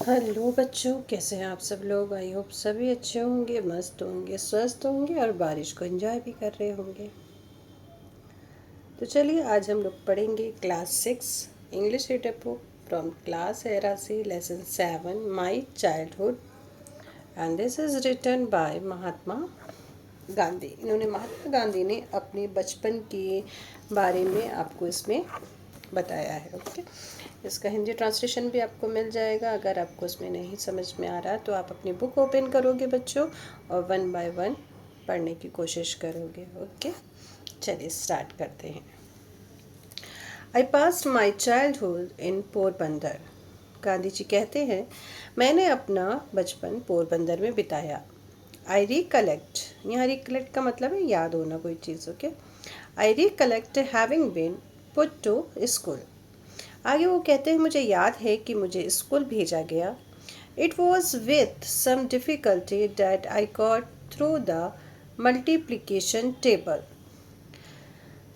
Hello बच्चों, कैसे हैं आप सब लोग। आई होप सभी अच्छे होंगे, मस्त होंगे, स्वस्थ होंगे और बारिश को एंजॉय भी कर रहे होंगे। तो चलिए आज हम लोग पढ़ेंगे class 6 English reader book from class era से lesson 7 my childhood. And this is written by Mahatma Gandhi. इन्होंने महात्मा गांधी ने अपने बचपन के बारे में आपको इसमें बताया है। ओके, इसका हिंदी ट्रांसलेशन भी आपको मिल जाएगा। अगर आपको इसमें नहीं समझ में आ रहा तो आप अपनी बुक ओपन करोगे बच्चों और 1 बाय 1 पढ़ने की कोशिश करोगे। ओके, चलिए स्टार्ट करते हैं। I passed my childhood in Porbandar. Gandhi ji कहते हैं मैंने अपना बचपन पोरबंदर में बिताया। आई रिकलेक्ट, यहाँ रिकलेक्ट का मतलब है याद होना कोई चीज़। Okay, I recollect having been put to school. आगे वो कहते हैं मुझे याद है कि मुझे स्कूल भेजा गया। It was with some difficulty that I got through the multiplication table.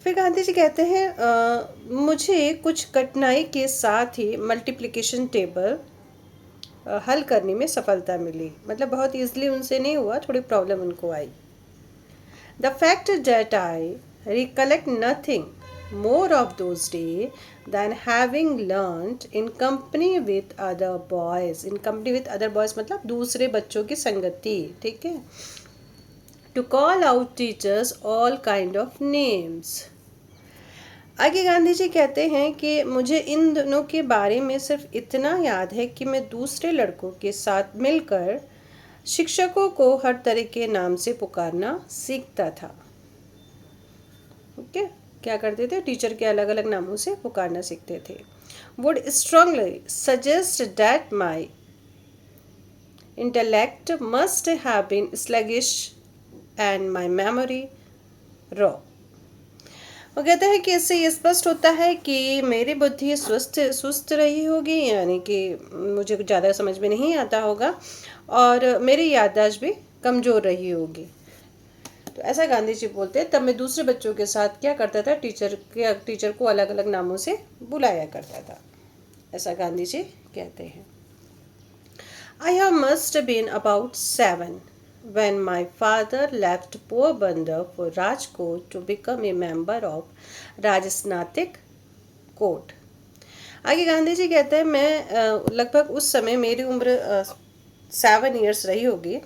फिर गांधी जी कहते हैं मुझे कुछ कठिनाई के साथ ही मल्टीप्लिकेशन टेबल हल करने में सफलता मिली। मतलब बहुत ईजिली उनसे नहीं हुआ, थोड़ी प्रॉब्लम उनको आई। The fact that I recollect nothing more of those days than having learnt in company with other boys. In company with other boys मतलब दूसरे बच्चों की संगति, ठीक है। To call out teachers all kind of names. आगे गांधी जी कहते हैं कि मुझे इन दोनों के बारे में सिर्फ इतना याद है कि मैं दूसरे लड़कों के साथ मिलकर शिक्षकों को हर तरह के नाम से पुकारना सीखता था। ओके, क्या करते थे, टीचर के अलग अलग नामों से पुकारना सीखते थे। Would strongly suggest that my intellect must have been sluggish and my memory raw. वो कहते हैं कि इससे ये स्पष्ट होता है कि मेरी बुद्धि सुस्त रही होगी, यानी कि मुझे ज़्यादा समझ में नहीं आता होगा और मेरी याददाश्त भी कमज़ोर रही होगी। तो ऐसा गांधी जी बोलते हैं। तब मैं दूसरे बच्चों के साथ क्या करता था, टीचर को अलग अलग नामों से बुलाया करता था। ऐसा गांधी जी कहते हैं। I have must been about 7 when my father left Porbandar for Rajkot to become a member of Rajasthanik court. आगे गांधी जी कहते हैं मैं लगभग उस समय मेरी उम्र 7 ईयर्स रही होगी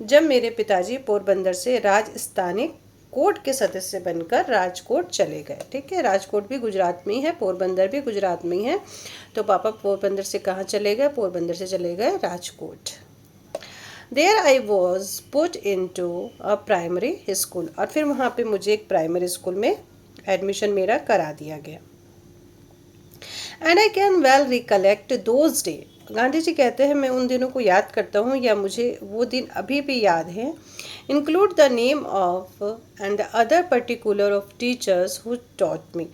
जब मेरे पिताजी पोरबंदर से राजस्थानी कोर्ट के सदस्य बनकर राजकोट चले गए। ठीक है, राजकोट भी गुजरात में ही है, पोरबंदर भी गुजरात में ही है। तो पापा पोरबंदर से कहाँ चले गए, पोरबंदर से चले गए Rajkot. There I was put into a primary school, और फिर वहाँ पे मुझे एक प्राइमरी स्कूल में एडमिशन मेरा करा दिया गया। And I can well recollect those day. Gandhi ji कहते हैं मैं उन दिनों को याद करता हूँ या मुझे वो दिन अभी भी याद है। Include the name of and the other particular of teachers who taught me.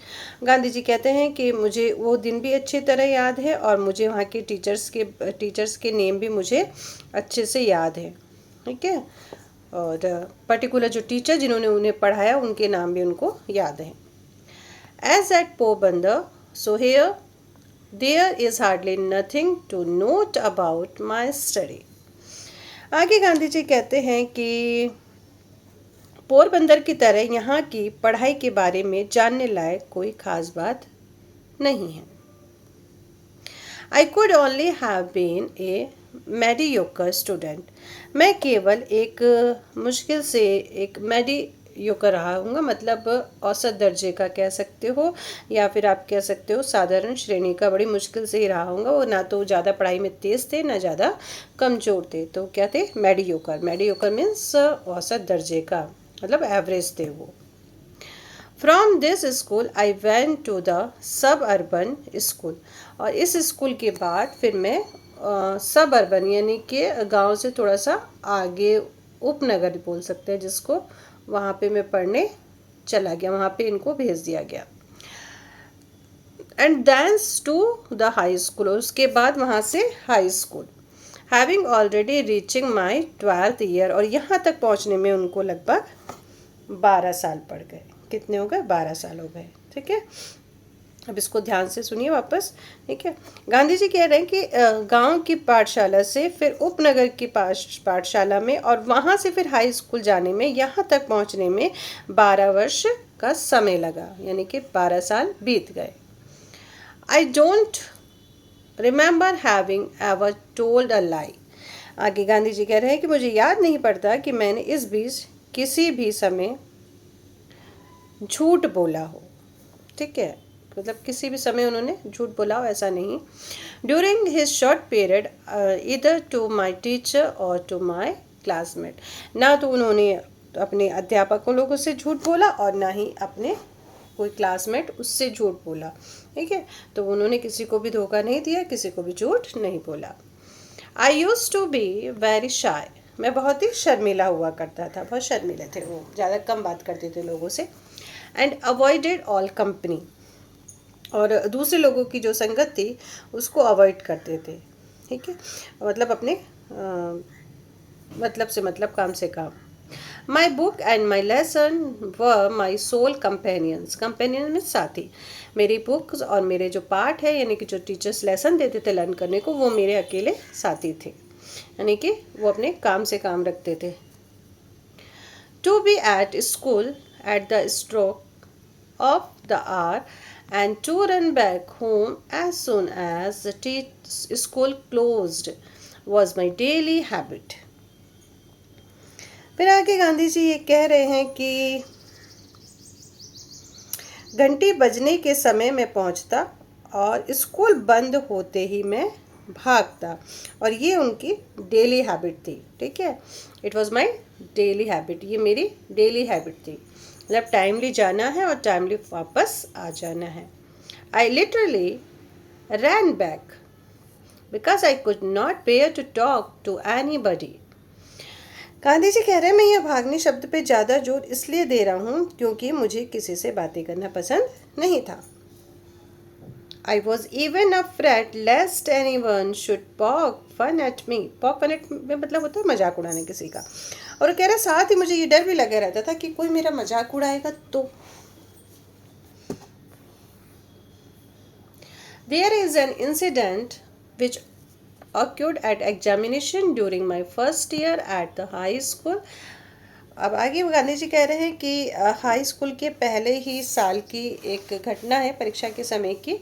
Gandhi ji कहते हैं कि मुझे वो दिन भी अच्छी तरह याद है और मुझे वहाँ के टीचर्स के नेम भी मुझे अच्छे से याद है। ठीक है, और पर्टिकुलर जो टीचर जिन्होंने उन्हें पढ़ाया उनके नाम भी उनको याद हैं। As at Porbandar so here there is hardly nothing to note about my study. आगे गांधी जी कहते हैं कि पोरबंदर की तरह यहाँ की पढ़ाई के बारे में जानने लायक कोई खास बात नहीं है। I could only have been a mediocre student. मैं केवल एक मुश्किल से एक मेडियोकर रहा हूँ, मतलब औसत दर्जे का कह सकते हो, या फिर आप कह सकते हो साधारण श्रेणी का। बड़ी मुश्किल से ही रहा हूँ, वो ना तो ज़्यादा पढ़ाई में तेज़ थे ना ज़्यादा कमज़ोर थे। तो क्या थे, मेडियोकर। मेडियोकर मीन्स औसत दर्जे का, मतलब एवरेज थे वो। From this school I went to the suburban school. और इस स्कूल के बाद फिर मैं सब अर्बन यानी कि गांव से थोड़ा सा आगे, उपनगर बोल सकते हैं जिसको, वहाँ पे मैं पढ़ने चला गया, वहाँ पे इनको भेज दिया गया। And thence to the high school, उसके बाद वहाँ से high school. Having already reaching my 12th year, और यहाँ तक पहुँचने में उनको लगभग 12 साल पड़ गए। कितने हो गए, 12 साल हो गए। ठीक है, अब इसको ध्यान से सुनिए वापस, ठीक है। गांधी जी कह रहे हैं कि गांव की पाठशाला से फिर उपनगर की पाठशाला में और वहाँ से फिर हाई स्कूल जाने में, यहाँ तक पहुँचने में 12 वर्ष का समय लगा, यानी कि 12 साल बीत गए। I don't remember having ever told a lie. आगे गांधी जी कह रहे हैं कि मुझे याद नहीं पड़ता कि मैंने इस बीच किसी भी समय झूठ बोला हो, ठीक है, मतलब किसी भी समय उन्होंने झूठ बोला हो ऐसा नहीं। ड्यूरिंग हिज शॉर्ट पीरियड इधर टू माई टीचर और टू माई क्लासमेट, ना तो उन्होंने अपने अध्यापकों लोगों से झूठ बोला और ना ही अपने कोई क्लासमेट उससे झूठ बोला, ठीक है। तो उन्होंने किसी को भी धोखा नहीं दिया, किसी को भी झूठ नहीं बोला। I use to be very shy, मैं बहुत ही शर्मीला हुआ करता था, बहुत शर्मीले थे वो, ज़्यादा कम बात करते थे लोगों से। एंड अवॉइडेड ऑल कंपनी, और दूसरे लोगों की जो संगत थी उसको अवॉइड करते थे, ठीक है, मतलब अपने मतलब से मतलब, काम से काम। My book and my lesson व माई सोल कंपेनियंस, कंपेनियन में साथी, मेरी बुक्स और मेरे जो पाठ है, यानी कि जो टीचर्स लेसन देते थे लर्न करने को, वो मेरे अकेले साथी थे, यानी कि वो अपने काम से काम रखते थे। To be at school at the stroke of the hour and to run back home as soon as the school closed was my daily habit. फिर आगे गांधी जी ये कह रहे हैं कि घंटी बजने के समय में पहुंचता और स्कूल बंद होते ही मैं भागता, और ये उनकी डेली हैबिट थी, ठीक है। It was my daily habit, ये मेरी डेली हैबिट थी, मतलब टाइमली जाना है और टाइमली वापस आ जाना है। I literally ran back because I could not bear to talk to anybody. Gandhi ji कह रहे हैं मैं यह भागने शब्द पे ज़्यादा जोर इसलिए दे रहा हूँ क्योंकि मुझे किसी से बातें करना पसंद नहीं था। I was even afraid lest anyone should poke fun at me. Poke fun at में मतलब होता है मजाक उड़ाने किसी का, और कह रहा साथ ही मुझे ये डर भी लगा रहता था कि कोई मेरा मजाक उड़ाएगा तो। There is an incident which occurred at examination during my first year at the high school. अब आगे गांधी जी कह रहे हैं कि हाई स्कूल के पहले ही साल की एक घटना है, परीक्षा के समय की,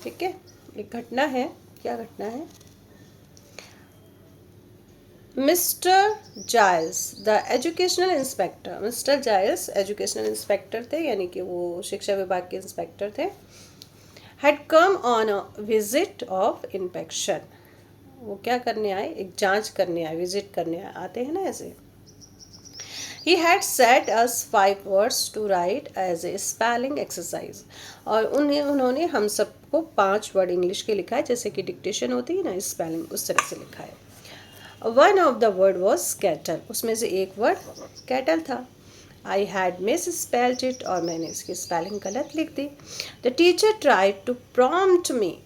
ठीक है, एक घटना है। क्या घटना है? Mister Giles the educational inspector, mister Giles educational inspector थे, यानी कि वो शिक्षा विभाग के इंस्पेक्टर थे। Had come on a visit of inspection, वो क्या करने आए? एक जांच करने आए, विजिट करने आए, आते हैं ना ऐसे। He had set us 5 words to write as a spelling exercise, और उन्होंने हम सबको 5 वर्ड इंग्लिश के लिखा है, जैसे कि डिक्टेशन होती है ना, स्पेलिंग उस तरह से लिखा है। One of the word was cattle, उसमें से एक वर्ड कैटल था। I had misspelled it, और मैंने इसकी स्पेलिंग गलत लिख दी। The teacher tried to prompt me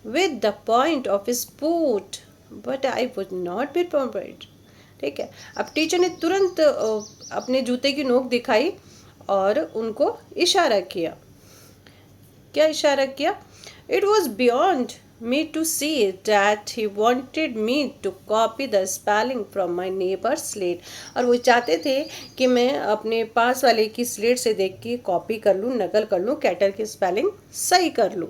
with the point of his boot but I would not be prompted, ठीक है। अब टीचर ने तुरंत अपने जूते की नोक दिखाई और उनको इशारा किया। क्या इशारा किया? It was beyond me to see that he wanted me to copy the spelling from my neighbour slate, और वो चाहते थे कि मैं अपने पास वाले की स्लेट से देख के कॉपी कर लूँ, नकल कर लूँ, कैटल की स्पेलिंग सही कर लूँ।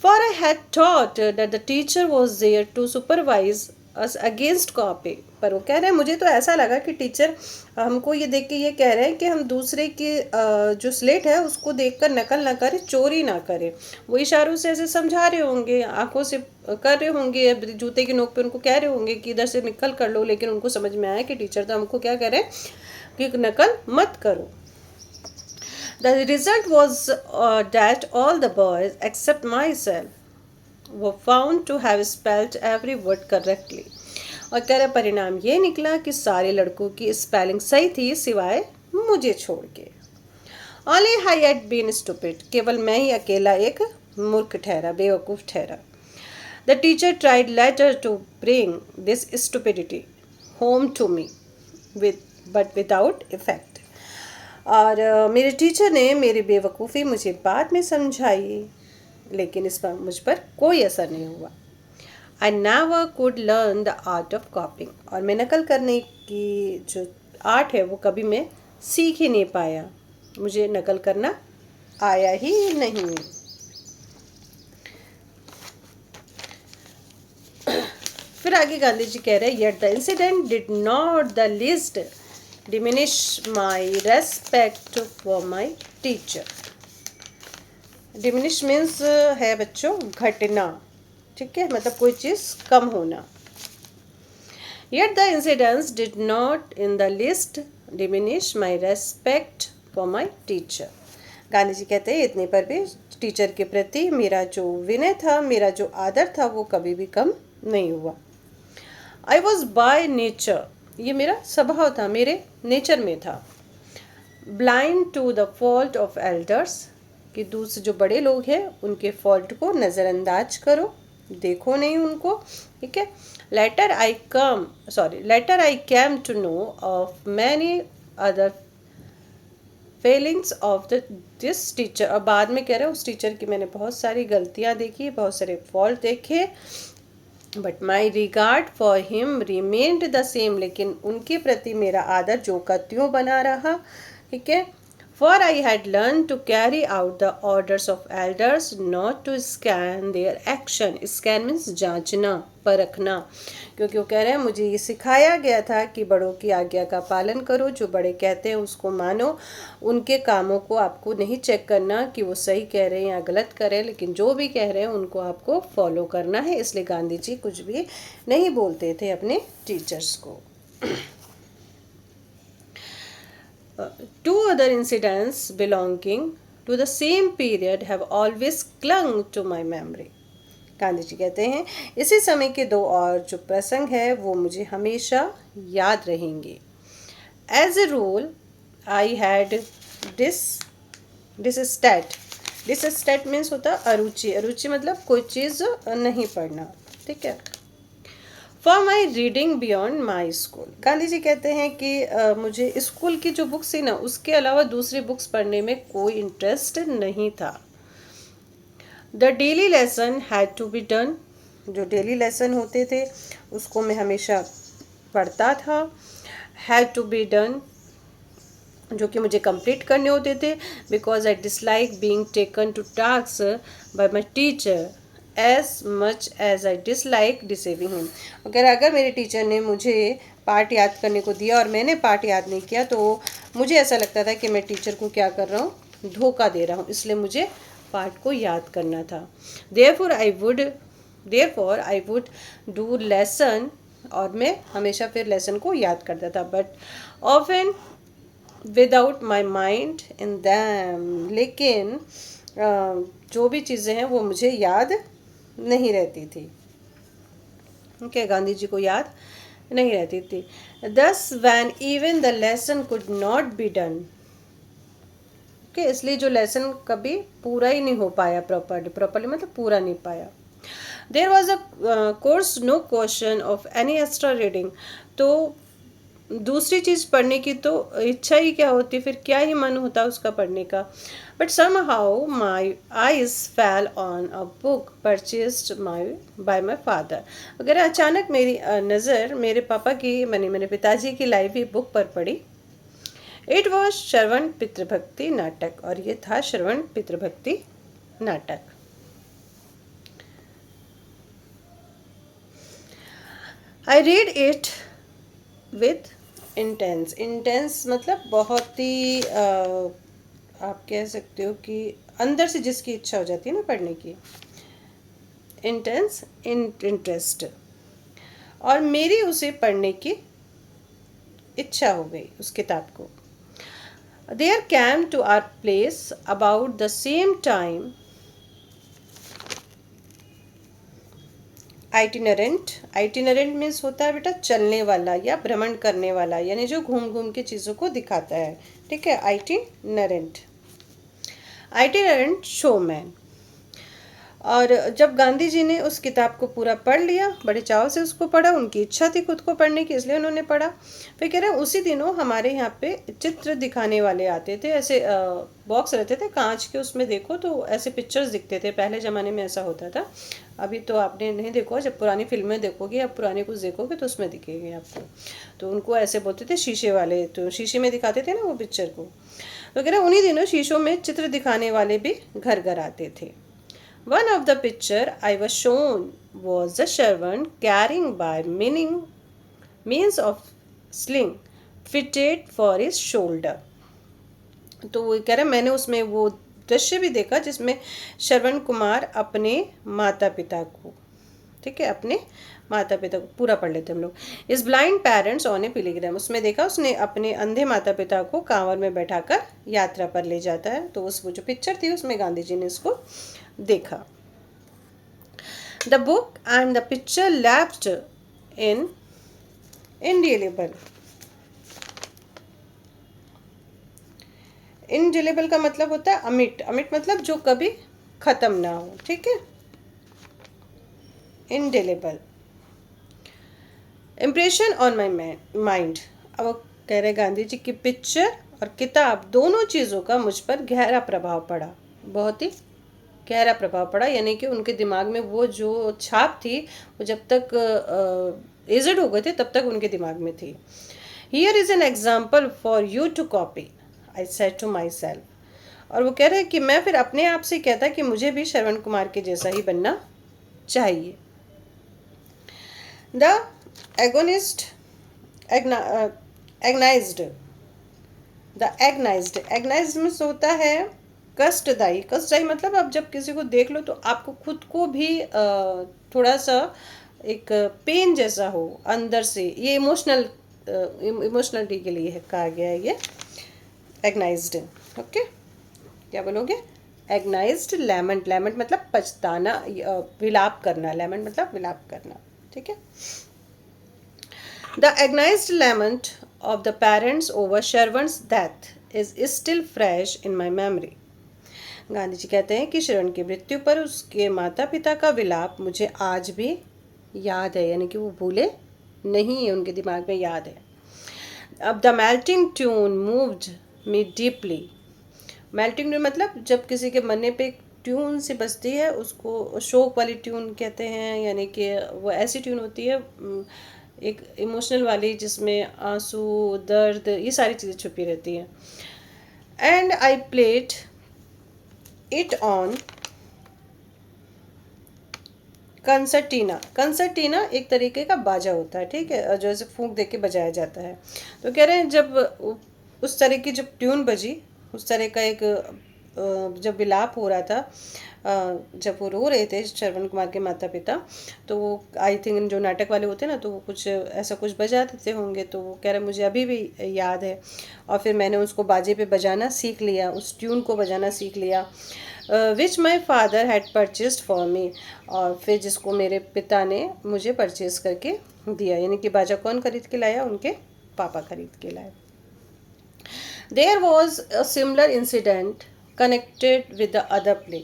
For I had thought that the teacher was there to supervise us against copy, पर वो कह रहे हैं मुझे तो ऐसा लगा कि टीचर हमको ये देख के ये कह रहे हैं कि हम दूसरे की जो स्लेट है उसको देखकर नकल ना करें, चोरी ना करें। वो इशारों से ऐसे समझा रहे होंगे, आंखों से कर रहे होंगे, जूते की नोक पे उनको कह रहे होंगे कि इधर से निकल कर लो, लेकिन उनको समझ में आया कि टीचर तो हमको क्या कह रहे हैं कि नकल मत करो। The result was that all the boys except myself were found to have spelled every word correctly. और कह रहे परिणाम ये निकला कि सारे लड़कों की स्पेलिंग सही थी सिवाय मुझे छोड़ के। Only I had been stupid, केवल मैं ही अकेला एक मूर्ख ठहरा, बेवकूफ़ ठहरा। The teacher tried later to bring this stupidity home to me but without effect. और मेरे टीचर ने मेरी बेवकूफ़ी मुझे बाद में समझाई, लेकिन इस पर मुझ पर कोई असर नहीं हुआ। I never could learn the art of कॉपिंग, और मैं नकल करने की जो आर्ट है वो कभी मैं सीख ही नहीं पाया, मुझे नकल करना आया ही नहीं। फिर आगे गांधी जी कह रहे हैं, yet the incident did not the least diminish my respect for my teacher. Diminish means है बच्चों घटना, ठीक है, मतलब कोई चीज़ कम होना। Yet the incidents did not in the least diminish my respect for my teacher. Gandhi ji कहते हैं इतने पर भी टीचर के प्रति मेरा जो विनय था, मेरा जो आदर था, वो कभी भी कम नहीं हुआ। आई वॉज बाय नेचर, ये मेरा स्वभाव था, मेरे नेचर में था। Blind to the fault of elders, कि दूसरे जो बड़े लोग हैं उनके फॉल्ट को नज़रअंदाज करो, देखो नहीं उनको, ठीक है। Later I came to know of many other failings of this teacher, और बाद में कह रहे हैं उस टीचर की मैंने बहुत सारी गलतियाँ देखी, बहुत सारे फॉल्ट देखे, but my regard for him remained the same, लेकिन उनके प्रति मेरा आदर जो का त्यों बना रहा, ठीक है। For I had learn to carry out the orders of elders, not to scan their action. Scan means जांचना, परखना, क्योंकि वो कह रहे हैं मुझे ये सिखाया गया था कि बड़ों की आज्ञा का पालन करो, जो बड़े कहते हैं उसको मानो, उनके कामों को आपको नहीं चेक करना कि वो सही कह रहे हैं या गलत कर रहे हैं, लेकिन जो भी कह रहे हैं उनको आपको फॉलो करना है। इसलिए गांधी जी कुछ भी नहीं बोलते थे अपने टीचर्स को। Two other incidents belonging to the same period have always clung to my memory. Gandhi ji कहते हैं इसी समय के दो और जो प्रसंग है वो मुझे हमेशा याद रहेंगे। As a rule I had distaste means होता अरुचि, अरुचि मतलब कोई चीज़ नहीं पढ़ना, ठीक है। For my reading beyond my school, Gandhi ji कहते हैं कि मुझे स्कूल की जो बुक्स थी ना उसके अलावा दूसरी बुक्स पढ़ने में कोई इंटरेस्ट नहीं था। The daily lesson had to be done, जो डेली लेसन होते थे उसको मैं हमेशा पढ़ता था। हैड टू बी डन, जो कि मुझे कंप्लीट करने होते थे। Because I dislike being taken to task by my teacher as much as I dislike deceiving him. अगर मेरे टीचर ने मुझे पाठ याद करने को दिया और मैंने पाठ याद नहीं किया तो मुझे ऐसा लगता था कि मैं टीचर को क्या कर रहा हूँ, धोखा दे रहा हूँ, इसलिए मुझे पाठ को याद करना था। Therefore I would do lesson, और मैं हमेशा फिर लेसन को याद करता था, but often without my mind in them, लेकिन जो भी चीज़ें हैं वो मुझे याद नहीं रहती थी, ओके, गांधी जी को याद नहीं रहती थी। Thus when even the lesson could not be done, okay, इसलिए जो लेसन कभी पूरा ही नहीं हो पाया प्रॉपरली मतलब पूरा नहीं पाया। There was a course no question of any extra reading, तो दूसरी चीज़ पढ़ने की तो इच्छा ही क्या होती, फिर क्या ही मन होता उसका पढ़ने का। बट समहाउ माई आईज फैल on a book purchased bye my father, अगर अचानक मेरी नज़र मेरे पापा की मेरे पिताजी की लाई हुई बुक पर पड़ी। इट वॉज श्रवण पितृभक्ति नाटक, और ये था श्रवण पितृभक्ति नाटक। I read it with intense मतलब बहुत ही आप कह सकते हो कि अंदर से जिसकी इच्छा हो जाती है ना पढ़ने की, इंटेंस इंटरेस्ट, और मेरी उसे पढ़ने की इच्छा हो गई उस किताब को। There came to our place about the same time itinerant means होता है बेटा चलने वाला या भ्रमण करने वाला, यानी जो घूम घूम के चीज़ों को दिखाता है, ठीक है, आइटिनरेंट शोमैन। और जब गांधी जी ने उस किताब को पूरा पढ़ लिया, बड़े चाव से उसको पढ़ा, उनकी इच्छा थी खुद को पढ़ने की, इसलिए उन्होंने पढ़ा। फिर कह रहे हैं उसी दिनों हमारे यहाँ पे चित्र दिखाने वाले आते थे, ऐसे बॉक्स रहते थे कांच के, उसमें देखो तो ऐसे पिक्चर्स दिखते थे, पहले ज़माने में ऐसा होता था। अभी तो आपने नहीं देखो, जब पुरानी फिल्में देखोगे या पुराने कुछ देखोगे तो उसमें दिखेंगे आपको। तो उनको ऐसे बोलते थे शीशे वाले, तो शीशे में दिखाते थे ना वो पिक्चर को। तो कह रहे उन्हीं दिनों शीशों में चित्र दिखाने वाले भी घर घर आते थे। One of the picture I was shown was the servant carrying by means of sling fitted for his shoulder. तो वो कह रहे मैंने उसमें वो दृश्य भी देखा जिसमें श्रवण कुमार अपने माता पिता को, ठीक है, अपने माता पिता को, पूरा पढ़ लेते हम लोग। इस ब्लाइंड पेरेंट्स ऑन ए पिलिग्रिम, उसमें देखा उसने अपने अंधे माता पिता को कांवर में बैठाकर यात्रा पर ले जाता है। तो उस वो जो पिक्चर थी उसमें गांधी जी ने इसको देखा। The book and the picture lapsed in indelible. Indelible का मतलब होता है अमिट, अमिट मतलब जो कभी खत्म ना हो, ठीक है, indelible. Impression on my mind. अब कह रहे गांधी जी की पिक्चर और किताब दोनों चीज़ों का मुझ पर गहरा प्रभाव पड़ा, बहुत ही गहरा प्रभाव पड़ा, यानी कि उनके दिमाग में वो जो छाप थी वो जब तक एजड हो गए थे तब तक उनके दिमाग में थी। Here is an example for you to copy, I said to myself. और वो कह रहे हैं कि मैं फिर अपने आप से कहता कि मुझे भी श्रवण कुमार के जैसा ही बनना चाहिए। द एगोनिस्ट एग्नाइज्ड, द एग्नाइज्ड में होता है कष्टदायी। कष्टदायी मतलब अब जब किसी को देख लो तो आपको खुद को भी थोड़ा सा एक पेन जैसा हो अंदर से, ये इमोशनलिटी के लिए कहा गया है ये एग्नाइज्ड। ओके, क्या बोलोगे? एग्नाइज्ड लैमेंट, लैमेंट मतलब पछताना, विलाप करना, लैमेंट मतलब विलाप करना, ठीक है। The agonized lament of the parents over Shravan's death is still fresh in my memory. Gandhi ji कहते हैं कि श्रवण की मृत्यु पर उसके माता पिता का विलाप मुझे आज भी याद है, यानी कि वो भूले नहीं है, उनके दिमाग में याद है। अब the melting tune moved me deeply. Melting tune मतलब जब किसी के मन पे एक ट्यून सी बजती है उसको शोक वाली ट्यून कहते हैं, यानी कि वो ऐसी ट्यून होती है एक इमोशनल वाली जिसमें आंसू, दर्द, ये सारी चीज़ें छुपी रहती हैं। And I played it on concertina. Concertina एक तरीके का बाजा होता है, ठीक है, जो ऐसे फूंक दे के बजाया जाता है। तो कह रहे हैं जब उस तरह की जब ट्यून बजी, उस तरह का एक जब विलाप हो रहा था, जब वो रो रहे थे श्रवण कुमार के माता पिता, तो वो आई थिंक जो नाटक वाले होते हैं ना, तो वो कुछ ऐसा कुछ बजा देते होंगे। तो वो कह रहे मुझे अभी भी याद है, और फिर मैंने उसको बाजे पे बजाना सीख लिया, उस ट्यून को बजाना सीख लिया, which my father had purchased for me, और फिर जिसको मेरे पिता ने मुझे परचेज करके दिया, यानी कि बाजा कौन खरीद के लाया? उनके पापा खरीद के लाए। There was a similar incident connected with the other play.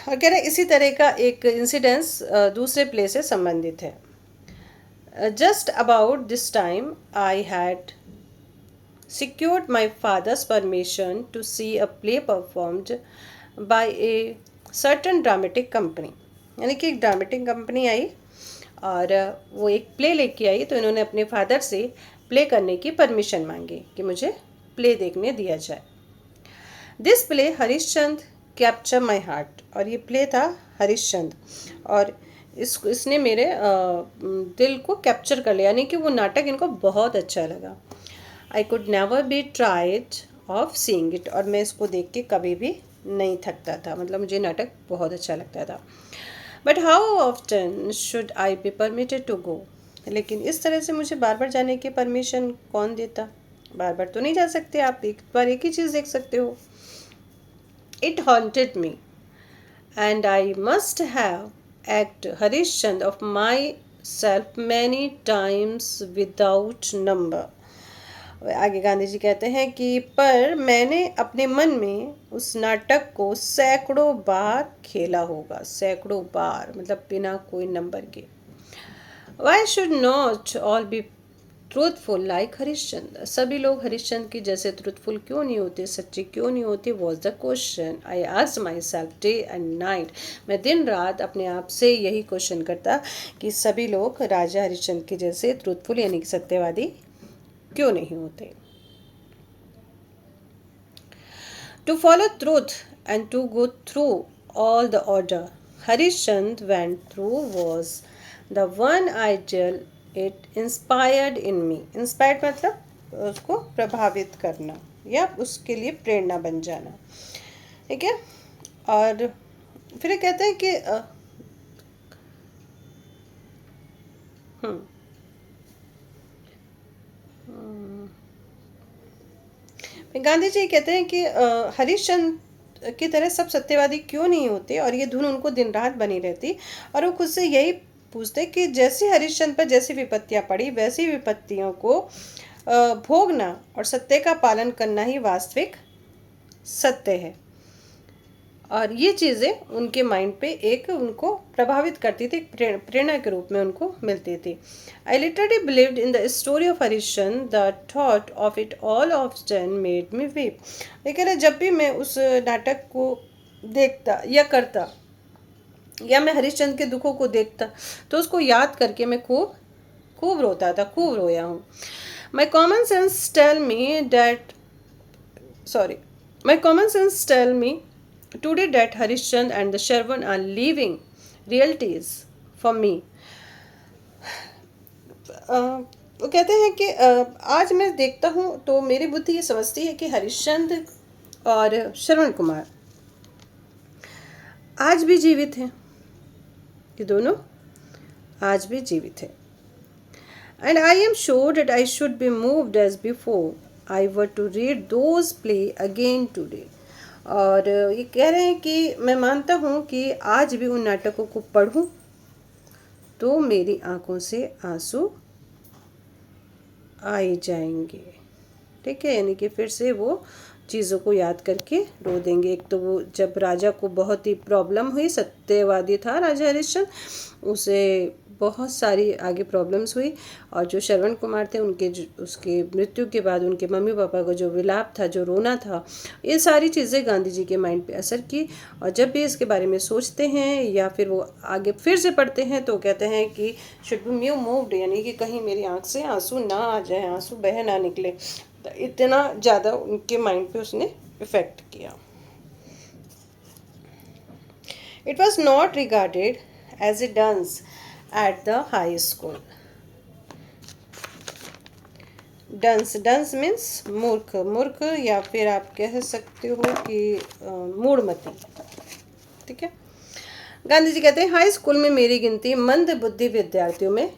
और कह रहे इसी तरह का एक इंसिडेंस दूसरे प्ले से संबंधित है। Just about this time I had secured my father's permission to see a play performed by a certain dramatic company। यानी कि एक ड्रामेटिक कंपनी आई और वो एक प्ले लेके आई, तो इन्होंने अपने फादर से प्ले करने की परमिशन मांगी कि मुझे प्ले देखने दिया जाए। This play Harishchandra capture my heart, और ये प्ले था हरिश्चंद्र, और इसने मेरे दिल को कैप्चर कर लिया, यानी कि वो नाटक इनको बहुत अच्छा लगा। I could never be tried of seeing it, और मैं इसको देख के कभी भी नहीं थकता था, मतलब मुझे नाटक बहुत अच्छा लगता था। But how often should I be permitted to go, लेकिन इस तरह से मुझे बार बार जाने की परमिशन कौन देता? बार बार तो नहीं जा सकते आप, एक बार एक ही चीज़ देख सकते हो। It haunted me and I must have act Harishchandra of my self many times without number. आगे गांधी जी कहते हैं कि पर मैंने अपने मन में उस नाटक को सैकड़ों बार खेला होगा, सैकड़ों बार मतलब बिना कोई नंबर के। Why should not all be truthful like Harishchandra, सभी लोग हरिश्चंद्र की जैसे ट्रूथफुल क्यों नहीं होते, सच्चे क्यों नहीं होते, was the question I asked my self day and night. मैं दिन रात अपने आप से यही क्वेश्चन करता कि सभी लोग राजा हरिश्चंद्र के जैसे ट्रूथफुल यानी कि सत्यवादी क्यों नहीं होते। To follow truth and to go through all the order Harishchand went through was the one ideal it inspired in me. Inspired मतलब उसको प्रभावित करना या उसके लिए प्रेरणा बन जाना, ठीक है। और फिर कहते हैं कि गांधी जी कहते हैं कि हरिश्चंद्र की तरह सब सत्यवादी क्यों नहीं होते, और ये धुन उनको दिन रात बनी रहती, और वो खुद से यही पूछते कि जैसे हरिश्चंद्र पर जैसी विपत्तियां पड़ी वैसी विपत्तियों को भोगना और सत्य का पालन करना ही वास्तविक सत्य है। और ये चीज़ें उनके माइंड पे एक उनको प्रभावित करती थी, प्रेरणा के रूप में उनको मिलती थी। I literally believed in the story of Harishchandra, the thought of it all of जन मेड मी वीप। लेकिन जब भी मैं उस नाटक को देखता या करता या मैं हरिश्चंद्र के दुखों को देखता तो उसको याद करके मैं खूब खूब रोता था, खूब रोया हूँ। My common sense tell me that my common sense tell me today that Harishchand and the Sharvan are living realities for me. वो कहते हैं कि आज मैं देखता हूँ तो मेरी बुद्धि ये समझती है कि हरिश्चंद्र और श्रवण कुमार आज भी जीवित हैं, ये दोनों आज भी जीवित हैं। And I am sure that I should be moved as before I were to read those play again today. और ये कह रहे हैं कि मैं मानता हूँ कि आज भी उन नाटकों को पढ़ूँ तो मेरी आंखों से आंसू आ ही जाएंगे, ठीक है। यानी कि फिर से वो चीज़ों को याद करके रो देंगे। एक तो वो जब राजा को बहुत ही प्रॉब्लम हुई, सत्यवादी था राजा हरिश्चंद्र, उसे बहुत सारी आगे प्रॉब्लम्स हुई, और जो श्रवण कुमार थे उनके उसके मृत्यु के बाद उनके मम्मी पापा का जो विलाप था, जो रोना था, ये सारी चीज़ें गांधी जी के माइंड पे असर की। और जब भी इसके बारे में सोचते हैं या फिर वो आगे फिर से पढ़ते हैं तो कहते हैं कि शुड बी मूव्ड, यानी कि कहीं मेरी आँख से आंसू ना आ जाए, आंसू बह ना निकले। तो इतना ज़्यादा उनके माइंड पे उसने इफ़ेक्ट किया। It was not regarded as a dunce at the high school. Dunce means मूर्ख, मूर्ख या फिर आप कह सकते हो कि मूढ़मती, ठीक है। गांधी जी कहते हैं हाई स्कूल में मेरी गिनती मंद बुद्धि विद्यार्थियों में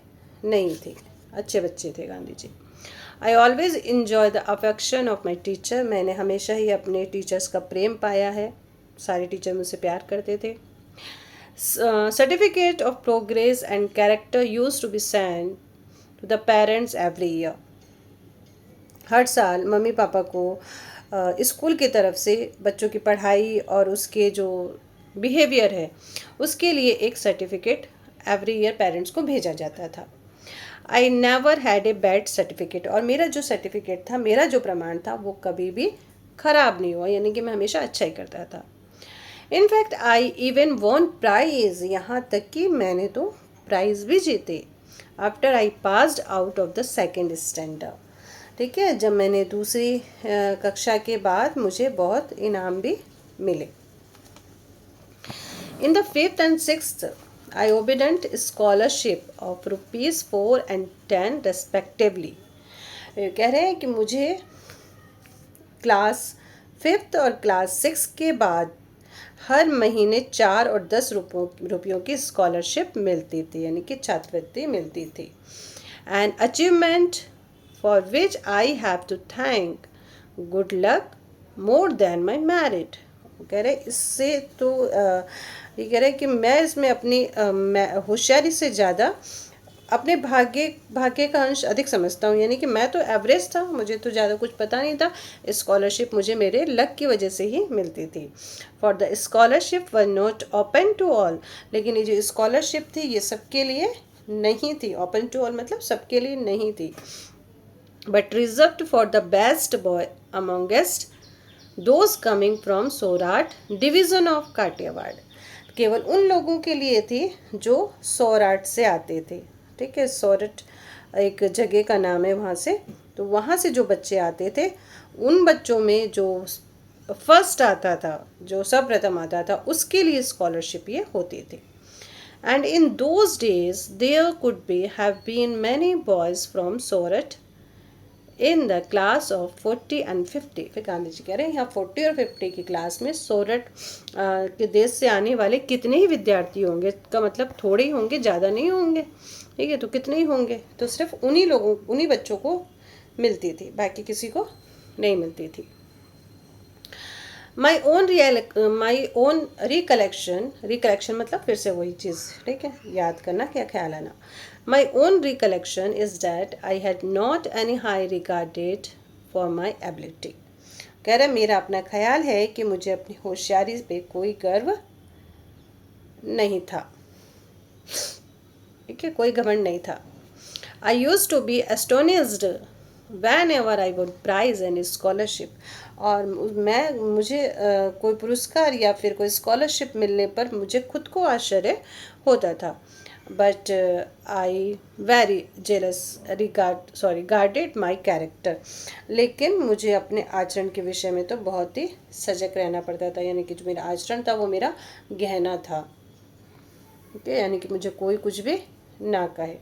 नहीं थी, अच्छे बच्चे थे Gandhi ji. I always enjoy the affection of my teacher, मैंने हमेशा ही अपने टीचर्स का प्रेम पाया है, सारे टीचर मुझसे प्यार करते थे। Certificate of progress and character used to be sent to the parents every year. हर साल मम्मी पापा को स्कूल की तरफ से बच्चों की पढ़ाई और उसके जो बिहेवियर है उसके लिए एक सर्टिफिकेट एवरी ईयर पेरेंट्स को भेजा जाता था। I never had a bad certificate, और मेरा जो सर्टिफिकेट था, मेरा जो प्रमाण था वो कभी भी ख़राब नहीं हुआ, यानी कि मैं हमेशा अच्छा ही करता था। In fact I even won prize, यहाँ तक कि मैंने तो प्राइज़ भी जीते। After I passed out of the second standard, ठीक है, जब मैंने दूसरी कक्षा के बाद मुझे बहुत इनाम भी मिले। In the 5th and 6th I obedient scholarship of ₹4 and 10 respectively. कह रहे हैं कि मुझे क्लास 5th और क्लास 6 के बाद हर महीने 4 और 10 रुपयों की स्कॉलरशिप मिलती थी, यानी कि छात्रवृत्ति मिलती थी। An achievement for which I have to thank good luck more than my merit. कह रहे इससे तो ये कह रहे कि मैं इसमें अपनी होशियारी से ज़्यादा अपने भाग्य का अंश अधिक समझता हूँ, यानी कि मैं तो एवरेज था, मुझे तो ज़्यादा कुछ पता नहीं था। स्कॉलरशिप मुझे मेरे लक की वजह से ही मिलती थी। For the scholarship were not open to all, लेकिन ये जो स्कॉलरशिप थी ये सबके लिए नहीं थी। ओपन टू ऑल मतलब सबके लिए नहीं थी, but reserved for the best boy amongst those coming from Sorath division of Kathiawar. केवल उन लोगों के लिए थी जो सोराट से आते थे। ठीक है, सोरठ एक जगह का नाम है वहाँ से, तो वहाँ से जो बच्चे आते थे उन बच्चों में जो फर्स्ट आता था, जो सर्वप्रथम आता था, उसके लिए स्कॉलरशिप ये होती थी। And in those days there could be have been many boys from Sorath in the class of 40 and 50। फिर गांधी जी कह रहे हैं यहाँ 40 और 50 की क्लास में सोरठ के देश से आने वाले कितने ही विद्यार्थी होंगे, का मतलब थोड़े ही होंगे, ज़्यादा नहीं होंगे। ठीक है, तो कितने ही होंगे, तो सिर्फ उन्हीं बच्चों को मिलती थी, बाकी किसी को नहीं मिलती थी। माई ओन रिकलेक्शन मतलब फिर से वही चीज़, ठीक है, याद करना, क्या ख्याल आना। My own recollection is that I had not any high regarded for my ability. कह रहे मेरा अपना ख्याल है कि मुझे अपनी होशियारी पे कोई गर्व नहीं था। ठीक है, कोई घमंड नहीं था। I use to be astonished whenever I would prize an scholarship. और मुझे कोई पुरस्कार या फिर कोई स्कॉलरशिप मिलने पर मुझे खुद को आश्चर्य होता था। But I very jealous guarded my character. लेकिन मुझे अपने आचरण के विषय में तो बहुत ही सजग रहना पड़ता था, यानी कि जो मेरा आचरण था वो मेरा गहना था। ठीक है, यानी कि मुझे कोई कुछ भी ना कहे।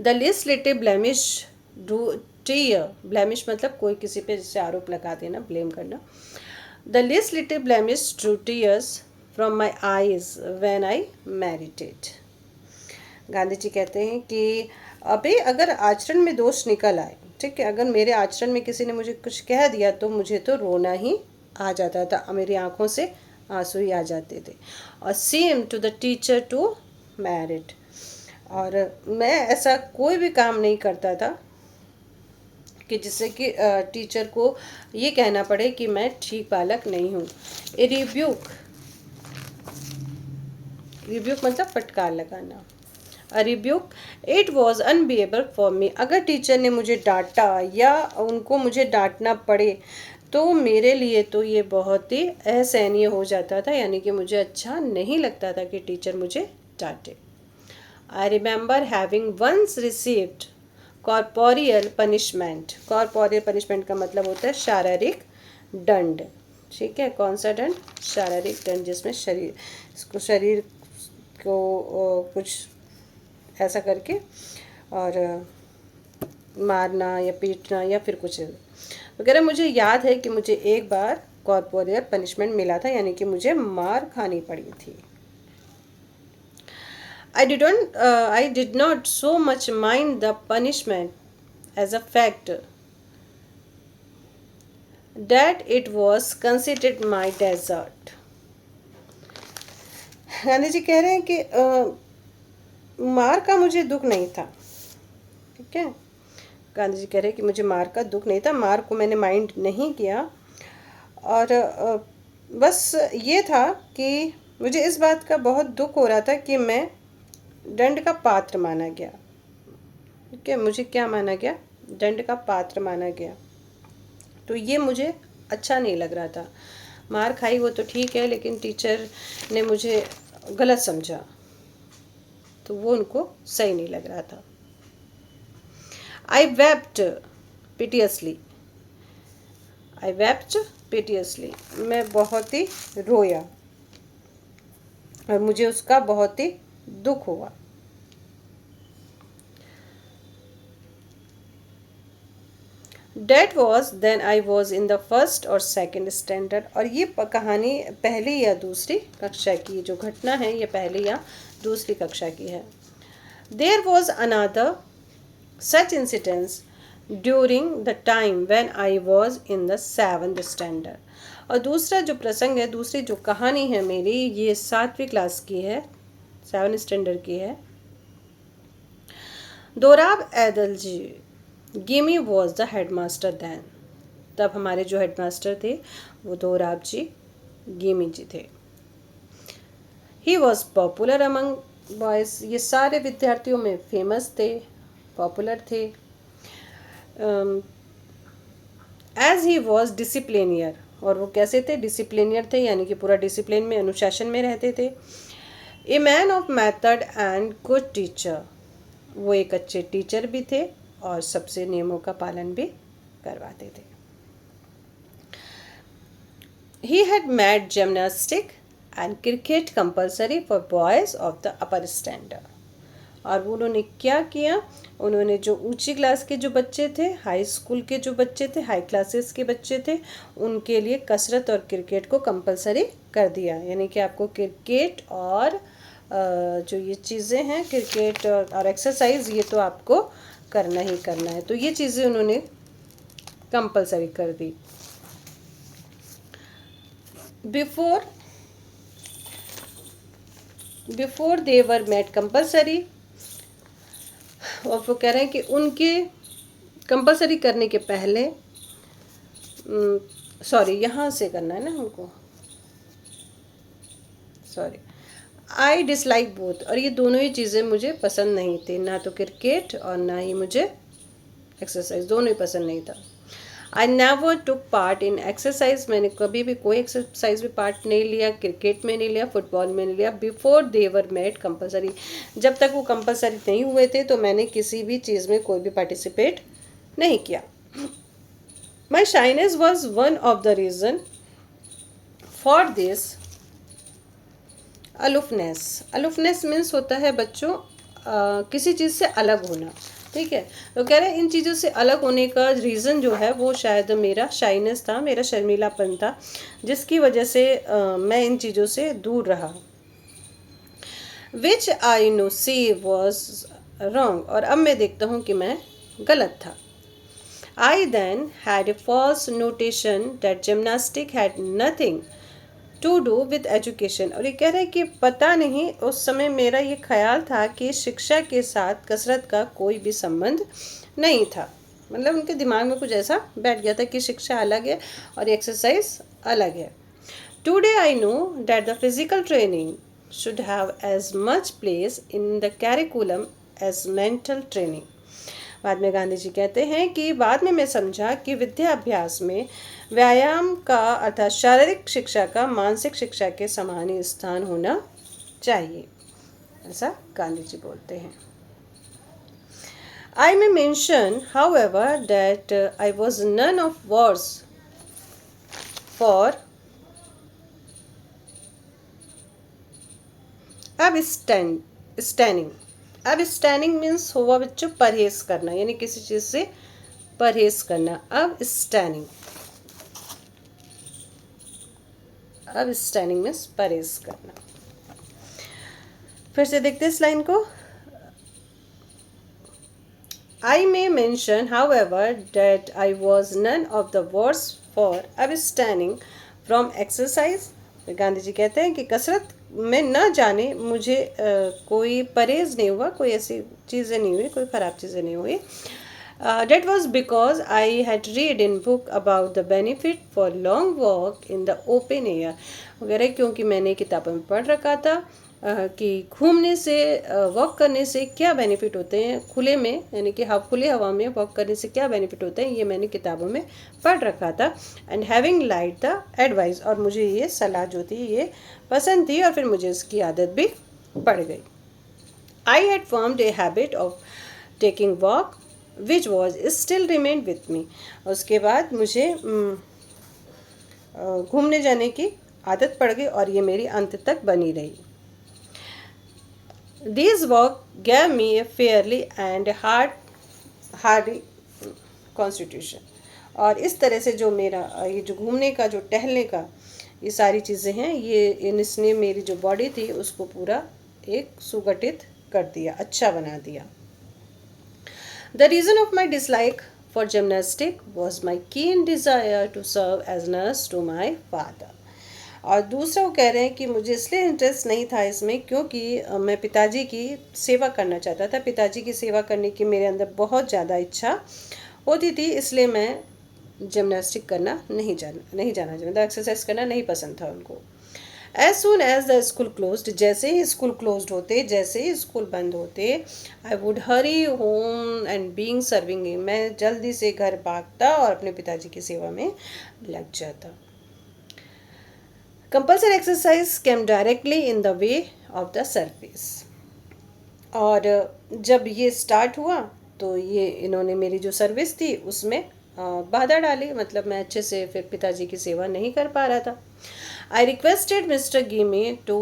The least little blemish do tear, blemish मतलब कोई किसी पे जैसे आरोप लगा देना, ब्लेम करना। The least little blemish drew tears from my eyes when I meditate. Gandhi ji कहते हैं कि अभी अगर आचरण में दोष निकल आए, ठीक है, अगर मेरे आचरण में किसी ने मुझे कुछ कह दिया तो मुझे तो रोना ही आ जाता था, मेरी आंखों से आंसू ही आ जाते थे। और same to the teacher to married, और मैं ऐसा कोई भी काम नहीं करता था कि जिससे कि टीचर को ये कहना पड़े कि मैं ठीक बालक नहीं हूँ। ए रिब्यूक मतलब फटकार लगाना। A rebuke it was unbearable for me. अगर टीचर ने मुझे डांटा या उनको मुझे डांटना पड़े तो मेरे लिए तो ये बहुत ही असहनीय हो जाता था, यानी कि मुझे अच्छा नहीं लगता था कि टीचर मुझे डांटे। I remember having once received corporeal punishment। corporeal punishment का मतलब होता है शारीरिक दंड। ठीक है, कौन सा दंड? शारीरिक दंड, जिसमें शरीर को कुछ ऐसा करके और मारना या पीटना या फिर कुछ वगैरह। मुझे याद है कि मुझे एक बार कॉर्पोरियल पनिशमेंट मिला था, यानी कि मुझे मार खानी पड़ी थी। I did not so much mind the punishment as a fact that it was considered my desert। Gandhi ji कह रहे हैं कि मार का मुझे दुख नहीं था। ठीक है, गांधी जी कह रहे हैं कि मुझे मार का दुख नहीं था, मार को मैंने माइंड नहीं किया, और बस ये था कि मुझे इस बात का बहुत दुख हो रहा था कि मैं दंड का पात्र माना गया। ठीक है, मुझे क्या माना गया? दंड का पात्र माना गया। तो ये मुझे अच्छा नहीं लग रहा था। मार खाई वो तो ठीक है, लेकिन टीचर ने मुझे गलत समझा तो वो उनको सही नहीं लग रहा था। आई वेप्ट पिटियसली। आई वेप्ट पिटियसली, मैं बहुत ही रोया और मुझे उसका बहुत ही दुख हुआ। That was then I was in the first or second standard। और ये कहानी पहली या दूसरी कक्षा की, जो घटना है ये पहली या दूसरी कक्षा की है। There was another such incidents during the time when I was in the 7th standard। और दूसरा जो प्रसंग है, दूसरी जो कहानी है मेरी, ये 7वीं क्लास की है, 7th स्टैंडर्ड की है। Dorab Edal ji Gimi was the headmaster then. तब हमारे जो हेडमास्टर थे वो दोराब जी गिमी जी थे। He was popular among boys, ये सारे विद्यार्थियों में फेमस थे, पॉपुलर थे। एज ही वॉज डिसिप्लिनियर, और वो कैसे थे, डिसिप्लिनियर थे, यानी कि पूरा डिसिप्लिन में, अनुशासन में रहते थे। ए man of method and good teacher, वो एक अच्छे टीचर भी थे और सबसे नियमों का पालन भी करवाते थे। He had made gymnastic and cricket compulsory for boys of the upper standard. और उन्होंने क्या किया, उन्होंने जो ऊंची क्लास के जो बच्चे थे, हाई स्कूल के जो बच्चे थे, हाई क्लासेस के बच्चे थे, उनके लिए कसरत और क्रिकेट को कंपलसरी कर दिया। यानी कि आपको क्रिकेट और जो ये चीज़ें हैं, क्रिकेट और एक्सरसाइज, ये तो आपको करना ही करना है। तो ये चीज़ें उन्होंने कंपलसरी कर दी। Before they were made compulsory, और वो कह रहे हैं कि उनके कंपलसरी करने के पहले, सॉरी यहाँ से करना है ना हमको, सॉरी, आई डिसलाइक बोथ, और ये दोनों ही चीज़ें मुझे पसंद नहीं थी, ना तो क्रिकेट और ना ही मुझे एक्सरसाइज, दोनों ही पसंद नहीं था। I never took part in exercise, मैंने कभी भी कोई एक्सरसाइज में पार्ट नहीं लिया, क्रिकेट में नहीं लिया, फुटबॉल में नहीं लिया। Before they were made compulsory, जब तक वो कंपलसरी नहीं हुए थे तो मैंने किसी भी चीज़ में कोई भी पार्टिसिपेट नहीं किया। My shyness was one of the reason for this aloofness. Aloofness means होता है बच्चों किसी चीज़ से अलग होना, ठीक है। तो कह रहे हैं इन चीज़ों से अलग होने का रीज़न जो है वो शायद मेरा शाइनेस था, मेरा शर्मीलापन था, जिसकी वजह से मैं इन चीज़ों से दूर रहा। Which I now see was wrong, और अब मैं देखता हूँ कि मैं गलत था। I then had a false notion that gymnastic had nothing to do with education, और ये कह रहे हैं कि पता नहीं उस समय मेरा ये ख्याल था कि शिक्षा के साथ कसरत का कोई भी संबंध नहीं था। मतलब उनके दिमाग में कुछ ऐसा बैठ गया था कि शिक्षा अलग है और एक्सरसाइज अलग है। Today I know that the physical training should have as much place in the curriculum as mental training. बाद में गांधी जी कहते हैं कि बाद में मैं समझा कि विद्या अभ्यास में व्यायाम का अर्थात शारीरिक शिक्षा का मानसिक शिक्षा के समान ही स्थान होना चाहिए, ऐसा गांधी जी बोलते हैं। I may mention however that I was none of worse for abstaining। abstaining means हुआ बच्चों परहेज करना, यानी किसी चीज़ से परहेज करना। abstaining मीन्स परहेज करना। फिर से देखते इस लाइन को। I may mention however that I was none of the worse for abstaining from exercise. Gandhi ji कहते हैं कि कसरत में न जाने मुझे कोई परहेज नहीं हुआ, कोई ऐसी चीज़ें नहीं हुई, कोई ख़राब चीज़ें नहीं हुई। That was because I had read in book about the benefit for long walk in the open air वगैरह, क्योंकि मैंने किताबों में पढ़ रखा था कि घूमने से, वॉक करने से क्या बेनिफिट होते हैं, खुले में, यानी कि खुले हवा में वॉक करने से क्या बेनिफिट होते हैं, ये मैंने किताबों में पढ़ रखा था। And having like the advice, और मुझे ये सलाह जो थी ये पसंद थी और फिर मुझे इसकी आदत भी पड़ गई। I had formed a habit of taking walk which was still remain with me. उसके बाद मुझे घूमने जाने की आदत पड़ गई और ये मेरी अंत तक बनी रही। These walk gave me a fairly and hardy constitution, और इस तरह से जो मेरा ये जो घूमने का, जो टहलने का, ये सारी चीज़ें हैं, ये इसने मेरी जो बॉडी थी उसको पूरा एक सुगठित कर दिया, अच्छा बना दिया। The reason of my dislike for gymnastic was my keen desire to serve as nurse to my father। और दूसरा वो कह रहे हैं कि मुझे इसलिए इंटरेस्ट नहीं था इसमें क्योंकि मैं पिताजी की सेवा करना चाहता था, पिताजी की सेवा करने की मेरे अंदर बहुत ज़्यादा इच्छा होती थी, इसलिए मैं जिमनास्टिक करना नहीं जाना मतलब एक्सरसाइज करना नहीं पसंद था उनको। As soon as the school closed, जैसे ही स्कूल क्लोज्ड होते, जैसे ही स्कूल बंद होते, I would Hari home and being serving him, मैं जल्दी से घर भागता और अपने पिताजी की सेवा में लग जाता। Compulsory exercise came directly in the way of the service. और जब ये स्टार्ट हुआ तो ये इन्होंने मेरी जो सर्विस थी उसमें बाधा डाली, मतलब मैं अच्छे से फिर पिताजी की सेवा नहीं कर पा रहा था। I requested Mr Gimi to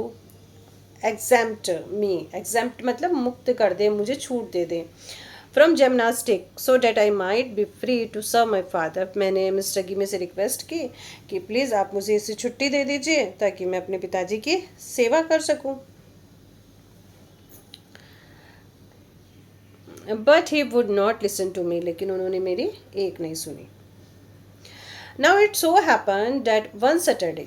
exempt me, exempt मतलब मुक्त कर दे, मुझे छूट दे दें, from gymnastic so that I might be free to serve my father. मैंने मिस्टर गिमी से रिक्वेस्ट की कि प्लीज़ आप मुझे इससे छुट्टी दे दीजिए ताकि मैं अपने पिताजी की सेवा कर सकूं। But he would not listen to me, लेकिन उन्होंने मेरी एक नहीं सुनी। Now it so happen that one Saturday,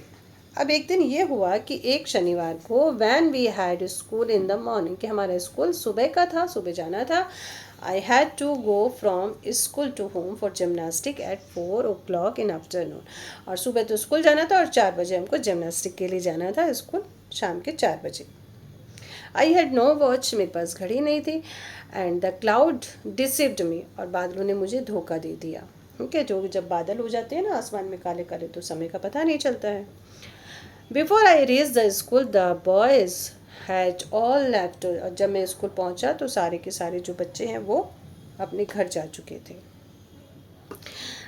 अब एक दिन ये हुआ कि एक शनिवार को when we had school in the morning, कि हमारा स्कूल सुबह का था, सुबह जाना था। I had to go from school to home for gymnastic at 4 o'clock in afternoon, और सुबह तो स्कूल जाना था और 4 बजे हमको जिमनास्टिक के लिए जाना था स्कूल, शाम के 4 बजे। आई हैड नो वॉच, मेरे पास घड़ी नहीं थी, एंड द क्लाउड डिसिव्ड मी, और बादलों ने मुझे धोखा दे दिया। ठीक है, जो जब बादल हो जाते हैं ना आसमान में काले काले तो समय का पता नहीं चलता है। Before I reach the school the boys had all left, और जब मैं स्कूल पहुंचा तो सारे के सारे जो बच्चे हैं वो अपने घर जा चुके थे।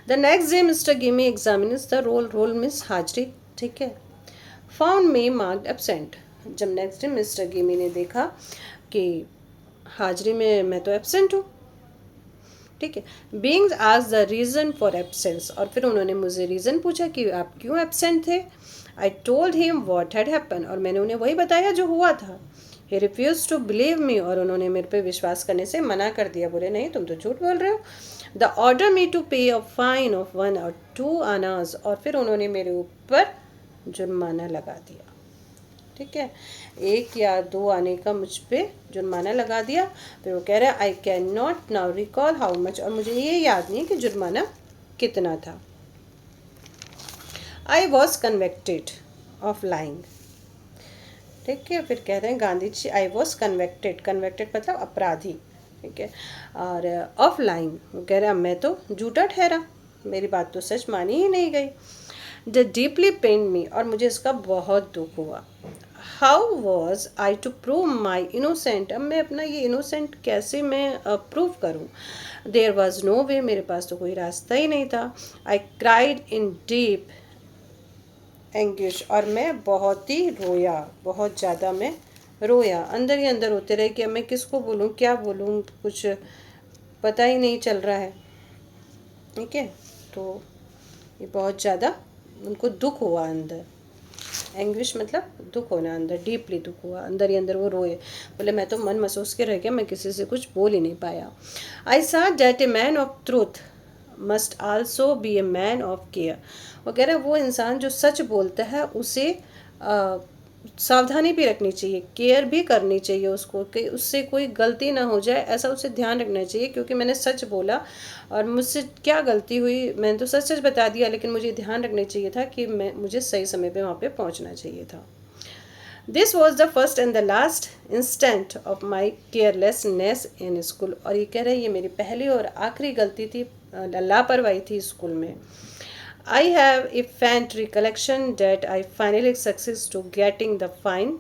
The next day Mr Gimi examines the roll miss हाजरी, ठीक है, फाउंड मी मार्क्ड एब्सेंट। जब नेक्स्ट डे मिस्टर गिमी ने देखा कि हाजरी में मैं तो एब्सेंट हूँ, ठीक है, बीइंग आज द रीज़न फॉर एब्सेंस, और फिर उन्होंने मुझे रीज़न पूछा कि आप क्यों एब्सेंट थे। I told him what had happen, और मैंने उन्हें वही बताया जो हुआ था। He refuse to believe me, और उन्होंने मेरे पे विश्वास करने से मना कर दिया, बोले नहीं तुम तो झूठ बोल रहे हो। द ऑर्डर मी टू पे अ फाइन ऑफ 1 or 2 आनाज, और फिर उन्होंने मेरे ऊपर जुर्माना लगा दिया, ठीक है, 1 या 2 आने का मुझ पे जुर्माना लगा दिया। फिर वो कह रहा है I can not now recall how much, और मुझे ये याद नहीं कि जुर्माना कितना था। I was convicted of lying, ठीक है, फिर कह रहे हैं Gandhi ji I was convicted, convicted मतलब अपराधी, ठीक है, और ऑफ लाइंग, वो कह रहे हैं मैं तो झूठा ठहरा, मेरी बात तो सच मानी ही नहीं गई। द डीपली पेन मी, और मुझे इसका बहुत दुख हुआ। How was I to prove my innocent, अब मैं अपना ये इनोसेंट कैसे मैं प्रूव करूँ। देयर वॉज नो वे, मेरे पास तो कोई रास्ता ही नहीं था। I cried in deep anguish, और मैं बहुत ही रोया, बहुत ज़्यादा मैं रोया, अंदर ही अंदर होते रहे कि अब मैं किसको बोलूँ, क्या बोलूँ, कुछ पता ही नहीं चल रहा है, ठीक है। तो ये बहुत ज़्यादा उनको दुख हुआ अंदर, एंग्विश मतलब दुख होना, अंदर डीपली दुख हुआ, अंदर ही अंदर वो रोए, बोले मैं तो मन महसूस के रह गया, मैं किसी से कुछ बोल ही नहीं पाया। I saw that a man of truth must also be a man of care, वो कह रहे हैं वो इंसान जो सच बोलता है उसे सावधानी भी रखनी चाहिए, केयर भी करनी चाहिए उसको, कि उससे कोई गलती ना हो जाए, ऐसा उसे ध्यान रखना चाहिए, क्योंकि मैंने सच बोला और मुझसे क्या गलती हुई, मैंने तो सच सच बता दिया, लेकिन मुझे ध्यान रखना चाहिए था कि मुझे सही समय पे वहाँ पे पहुँचना चाहिए था। This was the first and the last instant of my carelessness in school, और ये कह रहे हैं ये मेरी पहली और आखिरी गलती थी, लापरवाही थी स्कूल में। I have a faint recollection that I finally succeeded to getting the fine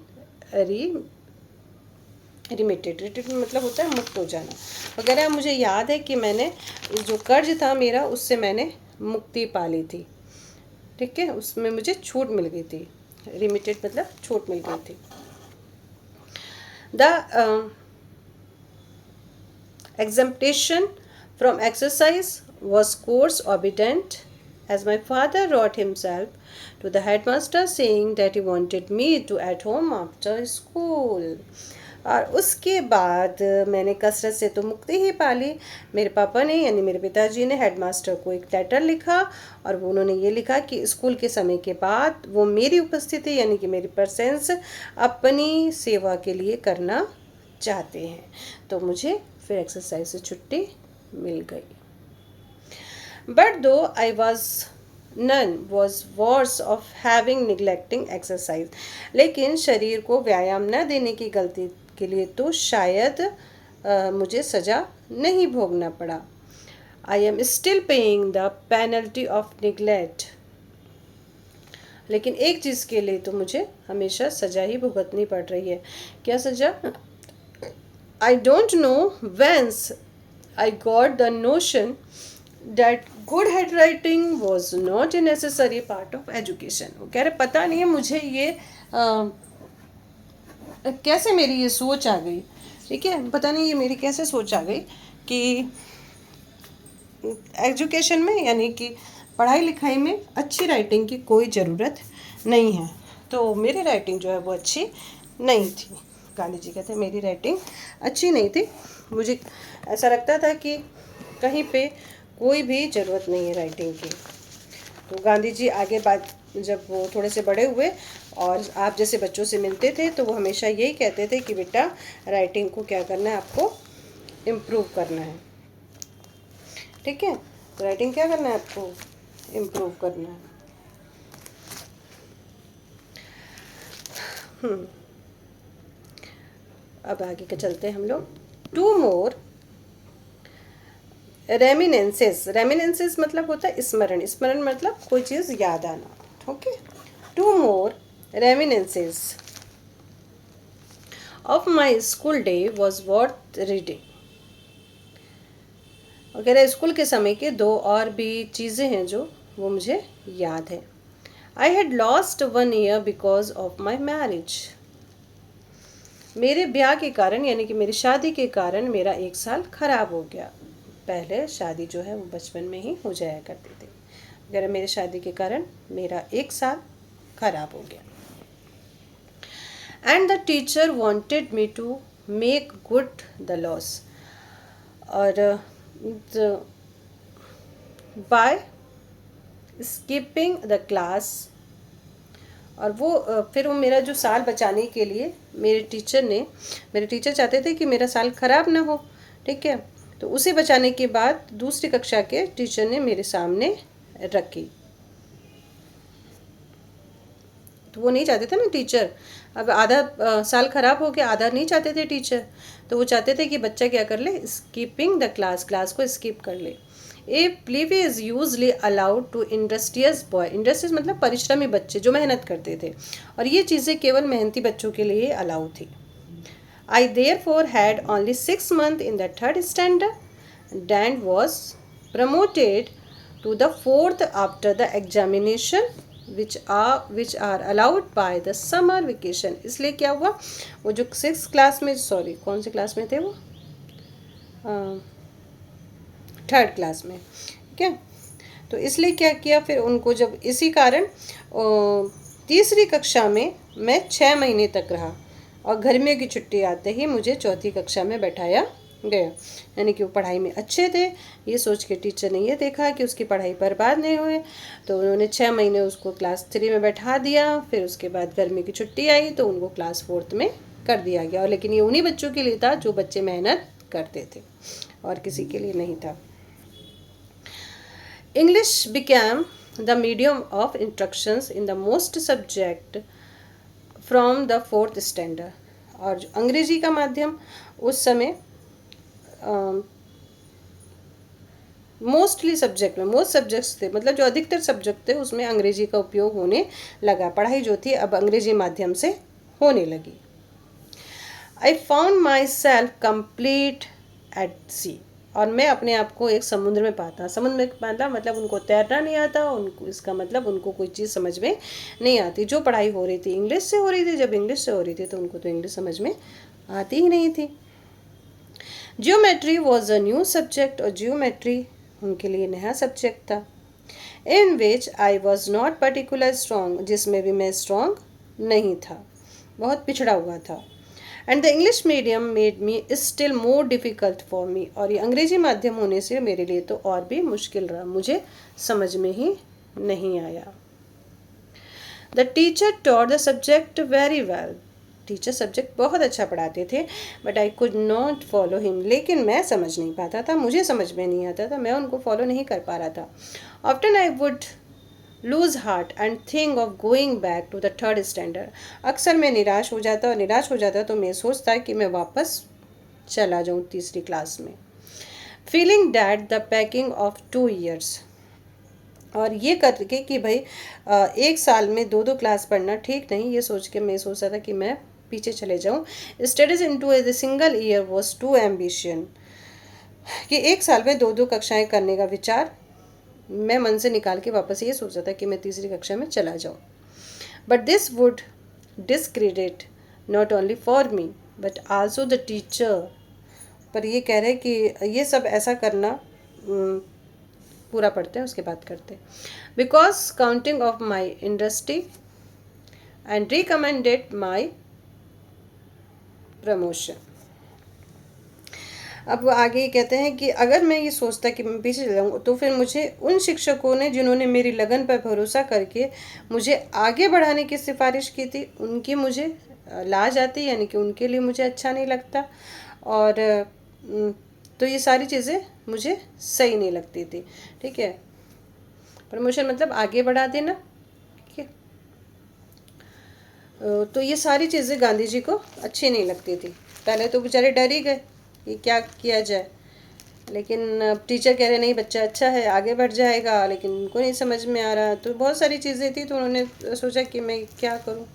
remitted मतलब होता है मुक्त हो जाना वगैरह। मुझे याद है कि मैंने जो कर्ज था मेरा उससे मैंने मुक्ति पा ली थी, ठीक है, उसमें मुझे छूट मिल गई थी, रिमिटेड मतलब छूट मिल गई थी। The exemption from exercise was course obedient as my father wrote himself to the headmaster saying that he wanted me to at home after school. और उसके बाद मैंने कसरत से तो मुक्ति ही पा ली। मेरे पापा ने यानी मेरे पिताजी ने हेडमास्टर को एक लेटर लिखा और वो उन्होंने ये लिखा कि स्कूल के समय के बाद वो मेरी उपस्थिति यानी कि मेरी प्रेजेंस अपनी सेवा के लिए करना चाहते हैं। तो मुझे फिर एक्सरसाइज से छुट्टी मिल गई। बट दो I was none was worse of having neglecting exercise, लेकिन शरीर को व्यायाम न देने की गलती के लिए तो शायद मुझे सज़ा नहीं भोगना पड़ा। I am still paying the penalty of neglect, लेकिन एक चीज़ के लिए तो मुझे हमेशा सज़ा ही भुगतनी पड़ रही है। क्या सज़ा? I don't know whence I got the notion that good handwriting was not a necessary part of education. वो कह रहे पता नहीं है मुझे ये कैसे मेरी ये सोच आ गई, ठीक है, पता नहीं ये मेरी कैसे सोच आ गई कि एजुकेशन में यानी कि पढ़ाई लिखाई में अच्छी राइटिंग की कोई ज़रूरत नहीं है। तो मेरी राइटिंग जो है वो अच्छी नहीं थी। गांधी जी कहते हैं मेरी राइटिंग अच्छी नहीं थी, मुझे ऐसा लगता था कि कहीं पे कोई भी ज़रूरत नहीं है राइटिंग की। तो गांधी जी आगे बात जब वो थोड़े से बड़े हुए और आप जैसे बच्चों से मिलते थे तो वो हमेशा यही कहते थे कि बेटा राइटिंग को क्या करना है, आपको इम्प्रूव करना है, ठीक है। तो राइटिंग क्या करना है, आपको इम्प्रूव करना है। अब आगे के चलते हैं हम लोग। 2 more रेमिनेंसेस मतलब होता है स्मरण, स्मरण मतलब कोई चीज़ याद आना, okay. 2 more reminiscences of my school day was worth reading. और कह रहे स्कूल के समय के 2 और भी चीज़ें हैं जो वो मुझे याद है। I had lost 1 year because of my marriage. मेरे ब्याह के कारण यानी कि मेरी शादी के कारण मेरा 1 साल खराब हो गया। पहले शादी जो है वो बचपन में ही हो जाया करती थी। अगर मेरी शादी के कारण मेरा 1 साल खराब हो गया। And the teacher wanted me to make good the loss. और बाय स्किपिंग द क्लास। और वो फिर वो मेरा जो साल बचाने के लिए मेरे टीचर चाहते थे कि मेरा साल खराब ना हो, ठीक है। तो उसे बचाने के बाद दूसरी कक्षा के टीचर ने मेरे सामने रखी। तो वो नहीं चाहते थे ना टीचर, अब आधा साल खराब हो गया, आधा नहीं चाहते थे टीचर, तो वो चाहते थे कि बच्चा क्या कर ले, स्किपिंग द क्लास को स्किप कर ले। A plea is usually allowed to industrious boy. Industrious मतलब परिश्रमी बच्चे जो मेहनत करते थे, और ये चीज़ें केवल मेहनती बच्चों के लिए अलाउ थी। I therefore had only 6 months in the 3rd standard and was promoted to the 4th after the examination which are allowed by the summer vacation। इसलिए क्या हुआ, वो जो 6th क्लास में, सॉरी कौन सी क्लास में थे वो, 3rd क्लास में, ठीक है। तो इसलिए क्या किया फिर उनको, जब इसी कारण तीसरी कक्षा में मैं 6 महीने तक रहा और गर्मियों की छुट्टी आते ही मुझे 4थी कक्षा में बैठाया गया। यानी कि वो पढ़ाई में अच्छे थे, ये सोच के टीचर ने ये देखा कि उसकी पढ़ाई बर्बाद नहीं हुए, तो उन्होंने 6 महीने उसको क्लास 3 में बैठा दिया। फिर उसके बाद गर्मी की छुट्टी आई तो उनको क्लास 4th में कर दिया गया। और लेकिन ये उन्हीं बच्चों के लिए था जो बच्चे मेहनत करते थे, और किसी के लिए नहीं था। English became the medium of instructions in the most subject from the 4th standard. और अंग्रेजी का माध्यम उस समय मोस्टली सब्जेक्ट में, मोस्ट सब्जेक्ट्स थे, मतलब जो अधिकतर सब्जेक्ट थे उसमें अंग्रेजी का उपयोग होने लगा। पढ़ाई जो थी अब अंग्रेजी माध्यम से होने लगी। I found myself complete at sea. और मैं अपने आप को एक समुद्र में पाता। समुद्र में पाता मतलब उनको तैरना नहीं आता, उनको, इसका मतलब उनको कोई चीज़ समझ में नहीं आती। जो पढ़ाई हो रही थी इंग्लिश से हो रही थी, जब इंग्लिश से हो रही थी तो उनको तो इंग्लिश समझ में आती ही नहीं थी। Geometry was a new subject. और जियोमेट्री उनके लिए नया सब्जेक्ट था। In which I was not particular strong, जिसमें भी मैं स्ट्रॉन्ग नहीं था, बहुत पिछड़ा हुआ था। And the English medium made me still more difficult for me, और ये अंग्रेजी माध्यम होने से मेरे लिए तो और भी मुश्किल रहा, मुझे समझ में ही नहीं आया। The teacher taught the subject very well, teacher subject बहुत अच्छा पढ़ाते थे, but I could not follow him, लेकिन मैं समझ नहीं पाता था, मुझे समझ में नहीं आता था, मैं उनको फॉलो नहीं कर पा रहा था। Often I would lose heart and think of going back to the third standard, अक्सर मैं निराश हो जाता, और निराश हो जाता तो मैं सोचता कि मैं वापस चला जाऊँ तीसरी क्लास में। Feeling that the packing of 2 years, और ये करके कि भाई एक साल में 2 क्लास पढ़ना ठीक नहीं, ये सोच के मैं सोचता था कि मैं पीछे चले जाऊँ। Studies into a single year was too ambition, कि एक साल में 2 कक्षाएं करने का विचार मैं मन से निकाल के वापस ये सोचा था कि मैं तीसरी कक्षा में चला जाऊँ। But this would discredit not only for me but also the teacher, पर ये कह रहे कि ये सब ऐसा करना, पूरा पढ़ते हैं उसके बाद करते हैं। Because counting of my industry and recommended my promotion. अब वो आगे ये कहते हैं कि अगर मैं ये सोचता कि मैं पीछे चलाऊँ, तो फिर मुझे उन शिक्षकों ने जिन्होंने मेरी लगन पर भरोसा करके मुझे आगे बढ़ाने की सिफारिश की थी, उनकी मुझे लाज आती, यानी कि उनके लिए मुझे अच्छा नहीं लगता, और तो ये सारी चीज़ें मुझे सही नहीं लगती थी। ठीक है, प्रमोशन मतलब आगे बढ़ा देना। ठीक है, तो ये सारी चीज़ें गांधी जी को अच्छी नहीं लगती थी। पहले तो बेचारे डर ही गए कि क्या किया जाए, लेकिन अब टीचर कह रहे नहीं बच्चा अच्छा है, आगे बढ़ जाएगा, लेकिन उनको नहीं समझ में आ रहा, तो बहुत सारी चीज़ें थी, तो उन्होंने सोचा कि मैं क्या करूं।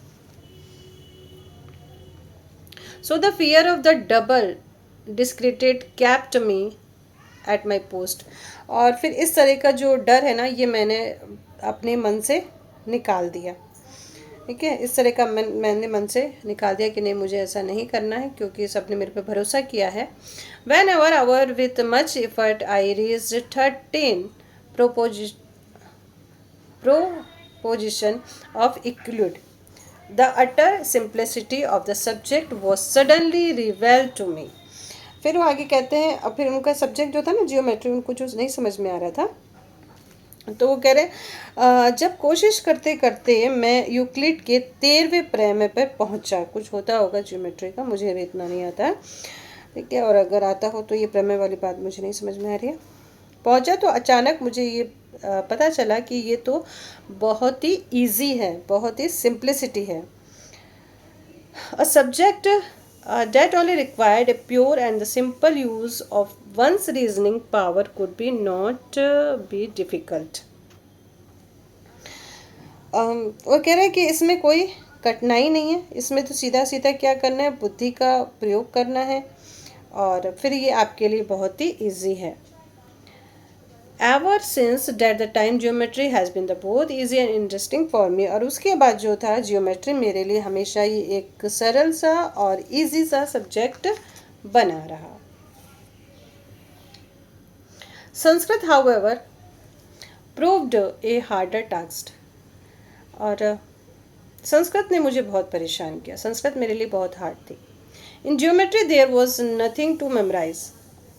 So the fear of the double discredited kept me at my post, और फिर इस तरह का जो डर है ना, ये मैंने अपने मन से निकाल दिया। ठीक है, इस तरह का मैंने मन से निकाल दिया कि नहीं, मुझे ऐसा नहीं करना है, क्योंकि सबने मेरे पे भरोसा किया है। Whenever our with much effort I raise 13 proposition of Euclid, the utter simplicity of the subject was suddenly revealed to me। फिर वो आगे कहते हैं, अब फिर उनका सब्जेक्ट जो था ना जियोमेट्री, उनको जो नहीं समझ में आ रहा था, तो वो कह रहे जब कोशिश करते करते मैं यूक्लिड के 13वें प्रमेय पर पहुंचा, कुछ होता होगा ज्योमेट्री का, मुझे भी इतना नहीं आता है। ठीक है, और अगर आता हो तो ये प्रमेय वाली बात मुझे नहीं समझ में आ रही है। पहुंचा तो अचानक मुझे ये पता चला कि ये तो बहुत ही इजी है, बहुत ही सिंप्लिसिटी है। A subject that only required a pure and the simple use of one's reasoning power could be not be difficult। वो कह रहे हैं कि इसमें कोई कठिनाई नहीं है, इसमें तो सीधा सीधा क्या करना है, बुद्धि का प्रयोग करना है, और फिर ये आपके लिए बहुत ही इजी है। Ever since that the time geometry has been the बहुत easy and interesting for me, और उसके बाद जो था जियोमेट्री मेरे लिए हमेशा ही एक सरल सा और इजी सा सब्जेक्ट बना रहा। संस्कृत हाउएवर प्रूव्ड ए हार्डर टास्क, और संस्कृत ने मुझे बहुत परेशान किया, संस्कृत मेरे लिए बहुत हार्ड थी। In geometry there was nothing to memorize,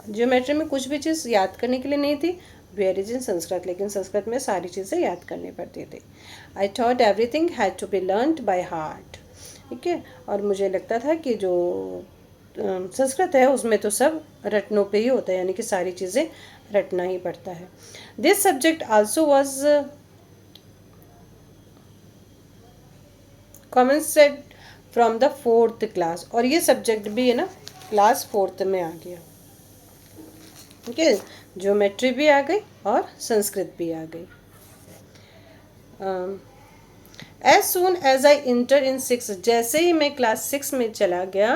geometry में कुछ भी चीज़ याद करने के लिए नहीं थी, वेयर इज इन संस्कृत, लेकिन संस्कृत में सारी चीज़ें याद करनी पड़ती थी। I thought everything had to be learned by heart. ठीक है, और मुझे लगता था कि जो संस्कृत है उसमें तो सब रटनों पे ही होता है, यानी कि सारी चीज़ें रटना ही पड़ता है। This subject also was common set from the 4th class, और ये सब्जेक्ट भी है ना क्लास 4th में आ गया। ठीक है, ज्योमेट्री भी आ गई और संस्कृत भी आ गई। As soon as I enter in 6, जैसे ही मैं क्लास 6 में चला गया,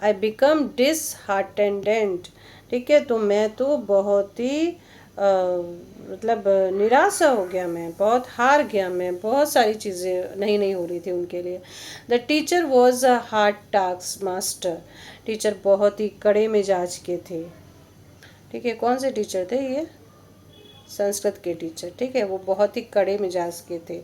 आई बिकम डिसहार्टेंडेंट। ठीक है, तो मैं तो बहुत ही मतलब निराशा हो गया, मैं बहुत हार गया, मैं बहुत सारी चीज़ें नहीं हो रही थी उनके लिए। The teacher was a hard task master, teacher बहुत ही कड़े मिजाज के थे। ठीक है, कौन से टीचर थे ये? संस्कृत के टीचर, ठीक है, वो बहुत ही कड़े मिजाज के थे।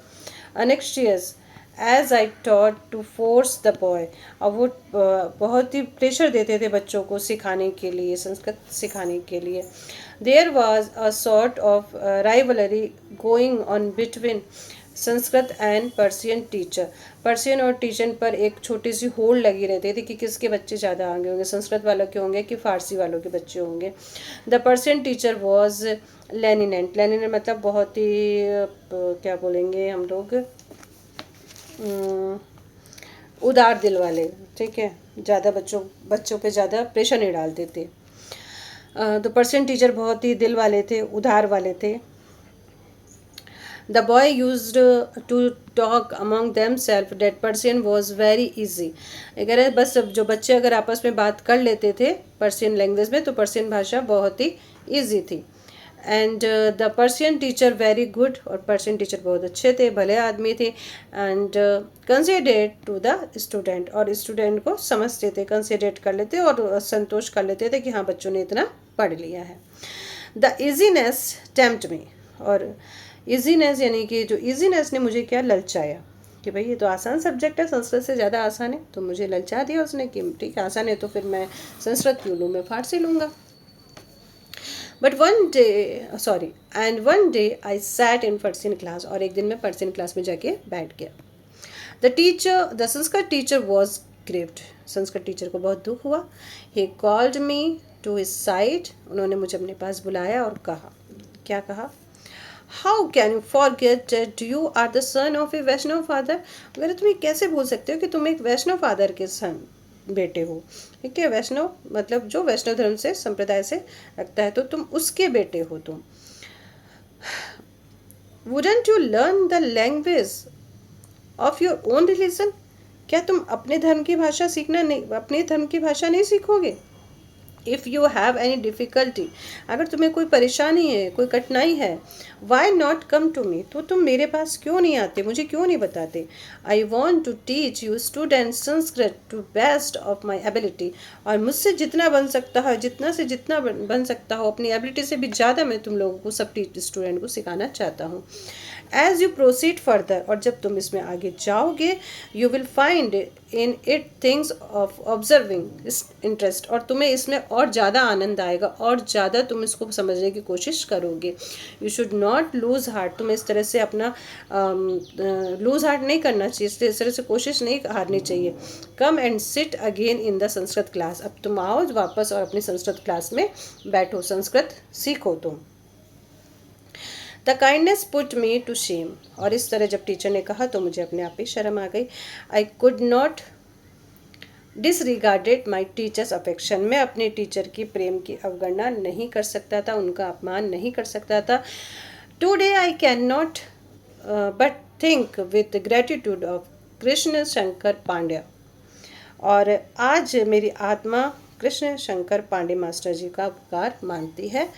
Anxious as I thought to force the boy, और वो बहुत ही प्रेशर देते थे बच्चों को सिखाने के लिए, संस्कृत सिखाने के लिए। There was a sort of rivalry going on between Sanskrit and Persian teacher. Persian और टीचर पर एक छोटी सी होड़ लगी रहती थी कि किसके बच्चे ज़्यादा आगे होंगे, संस्कृत वालों के होंगे कि फारसी वालों के बच्चे होंगे। The Persian teacher was lenient. Lenient मतलब बहुत ही क्या बोलेंगे हम लोग, उदार दिल वाले, ठीक है, ज़्यादा बच्चों पे ज़्यादा प्रेशर नहीं डालते थे। तो पर्शियन टीचर बहुत ही दिल वाले थे, उधार वाले थे। The boy used to talk among themselves that Persian was very easy. अगर बस जो बच्चे अगर आपस में बात कर लेते थे पर्शियन लैंग्वेज में, तो पर्शियन भाषा बहुत ही ईजी थी। And the Persian teacher very good, और पर्शियन टीचर बहुत अच्छे थे, भले आदमी थे। And considerate to the student, और स्टूडेंट को समझते थे, कंसिडरेट कर लेते और संतोष कर लेते थे कि हाँ बच्चों ने इतना पढ़ लिया है। द ईजीनेस टेम्प्ट मी, और ईजीनेस यानी कि जो ईजीनेस ने मुझे क्या ललचाया कि भाई ये तो आसान सब्जेक्ट है, संस्कृत से ज़्यादा आसान है, तो मुझे ललचा दिया उसने कि ठीक है आसान है तो फिर मैं संस्कृत क्यों लूँ, मैं फारसी लूँगा। But one day I sat in Persian class, और एक दिन मैं पर्सियन क्लास में जाके बैठ गया। The Sanskrit teacher was grieved, Sanskrit teacher को बहुत दुख हुआ। He called me to his side, उन्होंने मुझे अपने पास बुलाया और कहा, क्या कहा, how can you forget that you are the son of a Vaishnava father. अगर तुम कैसे भूल सकते हो कि तुम एक वैष्णव फादर के सन बेटे हो, ठीक है, वैष्णव मतलब जो वैष्णव धर्म से संप्रदाय से रखता है, तो तुम उसके बेटे हो तुम। Wouldn't you learn the language of your own religion, क्या तुम अपने धर्म की भाषा सीखना नहीं, अपने धर्म की भाषा नहीं सीखोगे। If you have any difficulty, अगर तुम्हें कोई परेशानी है, कोई कठिनाई है, why not come to me, तो तुम मेरे पास क्यों नहीं आते, मुझे क्यों नहीं बताते। I want to teach you student Sanskrit to best of my ability, और मुझसे जितना बन सकता है, जितना से जितना बन सकता हो, अपनी एबिलिटी से भी ज़्यादा मैं तुम लोगों को सब स्टूडेंट को सिखाना चाहता हूँ। एज यू प्रोसीड फर्दर, और जब तुम इसमें आगे जाओगे, you will find in it things of observing interest, और तुम्हें इसमें और ज़्यादा आनंद आएगा और ज़्यादा तुम इसको समझने की कोशिश करोगे। You should not lose heart, तुम्हें इस तरह से अपना लूज़ हार्ट नहीं करना चाहिए, इस तरह से कोशिश नहीं हारनी चाहिए। Come and sit again in the Sanskrit class, अब तुम आओ वापस और अपनी संस्कृत क्लास में बैठो, संस्कृत सीखो तुम। The kindness put me to shame, और इस तरह जब टीचर ने कहा तो मुझे अपने आप ही शर्म आ गई। आई could not disregarded my teachers affection, मैं अपने टीचर की प्रेम की अवगणना नहीं कर सकता था, उनका अपमान नहीं कर सकता था। Today I can not but think with gratitude of Krishna Shankar Pandya, और आज मेरी आत्मा कृष्ण शंकर पांडे मास्टर जी का उपकार मानती है।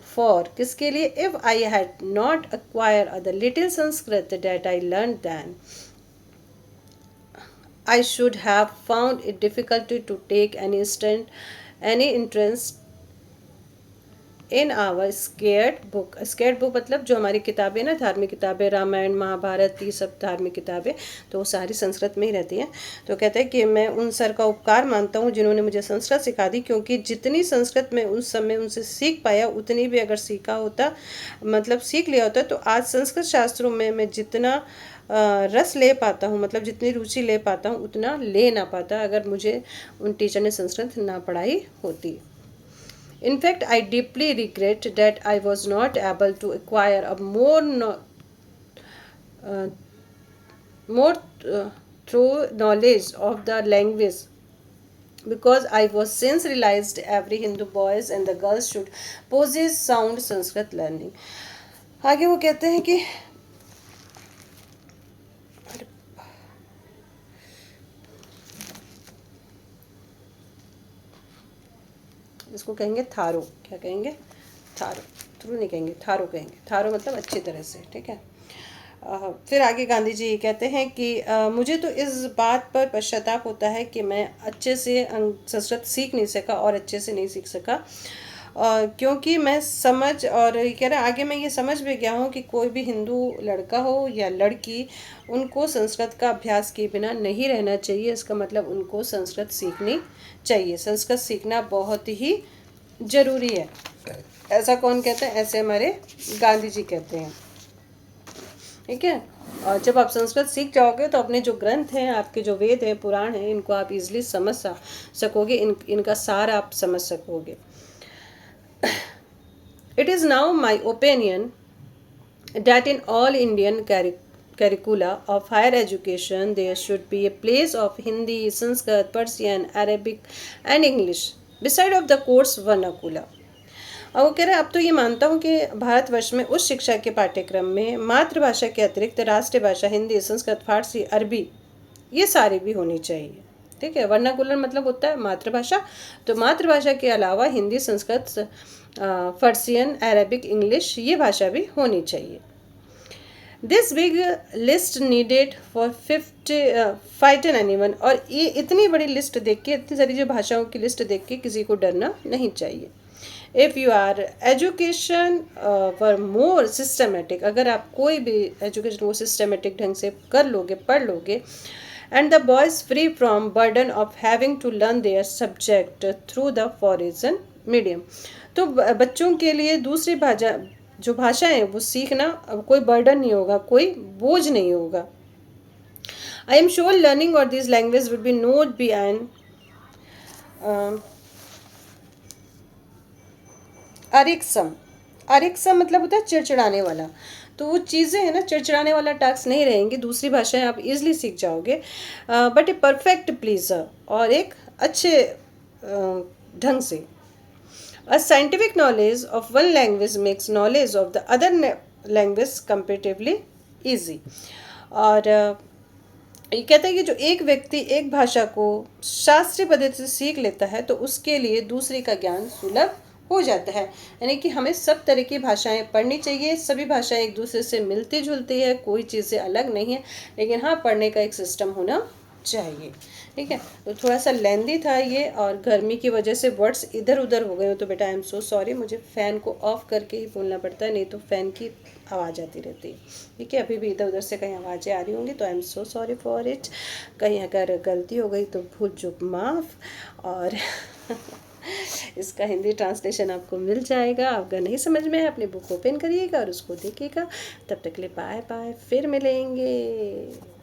फॉर किसके लिए, if I had not acquired the little Sanskrit that I learned then, I should have found it difficult to take any interest in our scared book. Scared book मतलब जो हमारी किताबें ना, धार्मिक किताबें, रामायण महाभारत, ये सब धार्मिक किताबें, तो वो सारी संस्कृत में ही रहती हैं। तो कहते हैं कि मैं उन सर का उपकार मानता हूँ जिन्होंने मुझे संस्कृत सिखा दी, क्योंकि जितनी संस्कृत में उस समय उनसे सीख पाया, उतनी भी अगर सीखा होता, मतलब सीख लिया होता, तो आज संस्कृत शास्त्रों में मैं जितना रस ले पाता हूँ, मतलब जितनी रुचि ले पाता हूँ, उतना ले ना पाता अगर मुझे उन टीचर ने संस्कृत ना पढ़ाई होती। In fact, I deeply regret that I was not able to acquire a more through knowledge of the language, because I was since realized every Hindu boys and the girls should possess sound Sanskrit learning. आगे वो कहते हैं कि इसको कहेंगे थारो, क्या कहेंगे, थारो, थ्रू नहीं कहेंगे, थारो कहेंगे, थारो मतलब अच्छी तरह से, ठीक है। फिर आगे गांधी जी कहते हैं कि मुझे तो इस बात पर पश्चाताप होता है कि मैं अच्छे से संस्कृत सीख नहीं सका और अच्छे से नहीं सीख सका, क्योंकि मैं समझ और ये कह रहा आगे मैं ये समझ भी गया हूँ कि कोई भी हिंदू लड़का हो या लड़की, उनको संस्कृत का अभ्यास किए बिना नहीं रहना चाहिए। इसका मतलब उनको संस्कृत सीखनी चाहिए। संस्कृत सीखना बहुत ही ज़रूरी है। ऐसा कौन कहता है? ऐसे हमारे गांधी जी कहते हैं। ठीक है। और जब आप संस्कृत सीख जाओगे तो अपने जो ग्रंथ हैं, आपके जो वेद हैं, पुराण हैं, इनको आप इजीली समझ सकोगे, इनका सार आप समझ सकोगे। It is now my opinion that in all Indian curricula of higher education there should be a place of Hindi, Sanskrit, Persian, Arabic and English beside of the course vernacular। और वो कह रहे हैं अब तो ये मानता हूँ कि भारतवर्ष में उस शिक्षा के पाठ्यक्रम में मातृभाषा के अतिरिक्त राष्ट्रीय भाषा हिंदी, संस्कृत, फारसी, अरबी ये सारी भी होनी चाहिए। ठीक है। वर्नाकुलर मतलब होता है मातृभाषा, तो मातृभाषा के अलावा Hindi, Sanskrit, Persian, Arabic, English ये भाषा भी होनी चाहिए। This big list needed for 50 fight an anyone. और ये इतनी बड़ी लिस्ट देख के, इतनी सारी जो भाषाओं की लिस्ट देख के किसी को डरना नहीं चाहिए। If you are education were more systematic, अगर आप कोई भी एजुकेशन को सिस्टमेटिक ढंग से कर लोगे, पढ़ लोगे, and the boys free from burden of having to learn their subject through the foreign medium, तो बच्चों के लिए दूसरी भाषा जो भाषा है वो सीखना अब कोई बर्डन नहीं होगा, कोई बोझ नहीं होगा। आई एम श्योर लर्निंग और this language will be not be an अरिक्सम। अरिक्सम मतलब होता है चिड़चिड़ाने वाला। तो वो चीज़ें हैं ना, चिड़चिड़ाने वाला टास्क नहीं रहेंगी, दूसरी भाषाएं आप इजीली सीख जाओगे। बट ए परफेक्ट प्लीजर, और एक अच्छे ढंग से। A scientific knowledge of one language makes knowledge of the other language comparatively easy। और ये कहता है कि जो एक व्यक्ति एक भाषा को शास्त्रीय पद्धति से सीख लेता है तो उसके लिए दूसरी का ज्ञान सुलभ हो जाता है। यानी कि हमें सब तरह की भाषाएं पढ़नी चाहिए। सभी भाषाएं एक दूसरे से मिलती जुलती है, कोई चीज़ से अलग नहीं है, लेकिन हाँ पढ़ने का एक सिस्टम होना चाहिए। ठीक है। तो थोड़ा सा लेंदी था ये, और गर्मी की वजह से वर्ड्स इधर उधर हो गए हो तो बेटा आई एम सो सॉरी। मुझे फ़ैन को ऑफ करके ही बोलना पड़ता है, नहीं तो फ़ैन की आवाज़ आती रहती है। ठीक है। अभी भी इधर उधर से कहीं आवाज़ें आ रही होंगी तो I am so sorry for it. कहीं अगर गलती हो गई तो भूल चूक माफ़। और इसका हिंदी ट्रांसलेशन आपको मिल जाएगा। अगर नहीं समझ में है अपनी बुक ओपन करिएगा और उसको देखिएगा। तब तक के लिए बाय बाय, फिर मिलेंगे।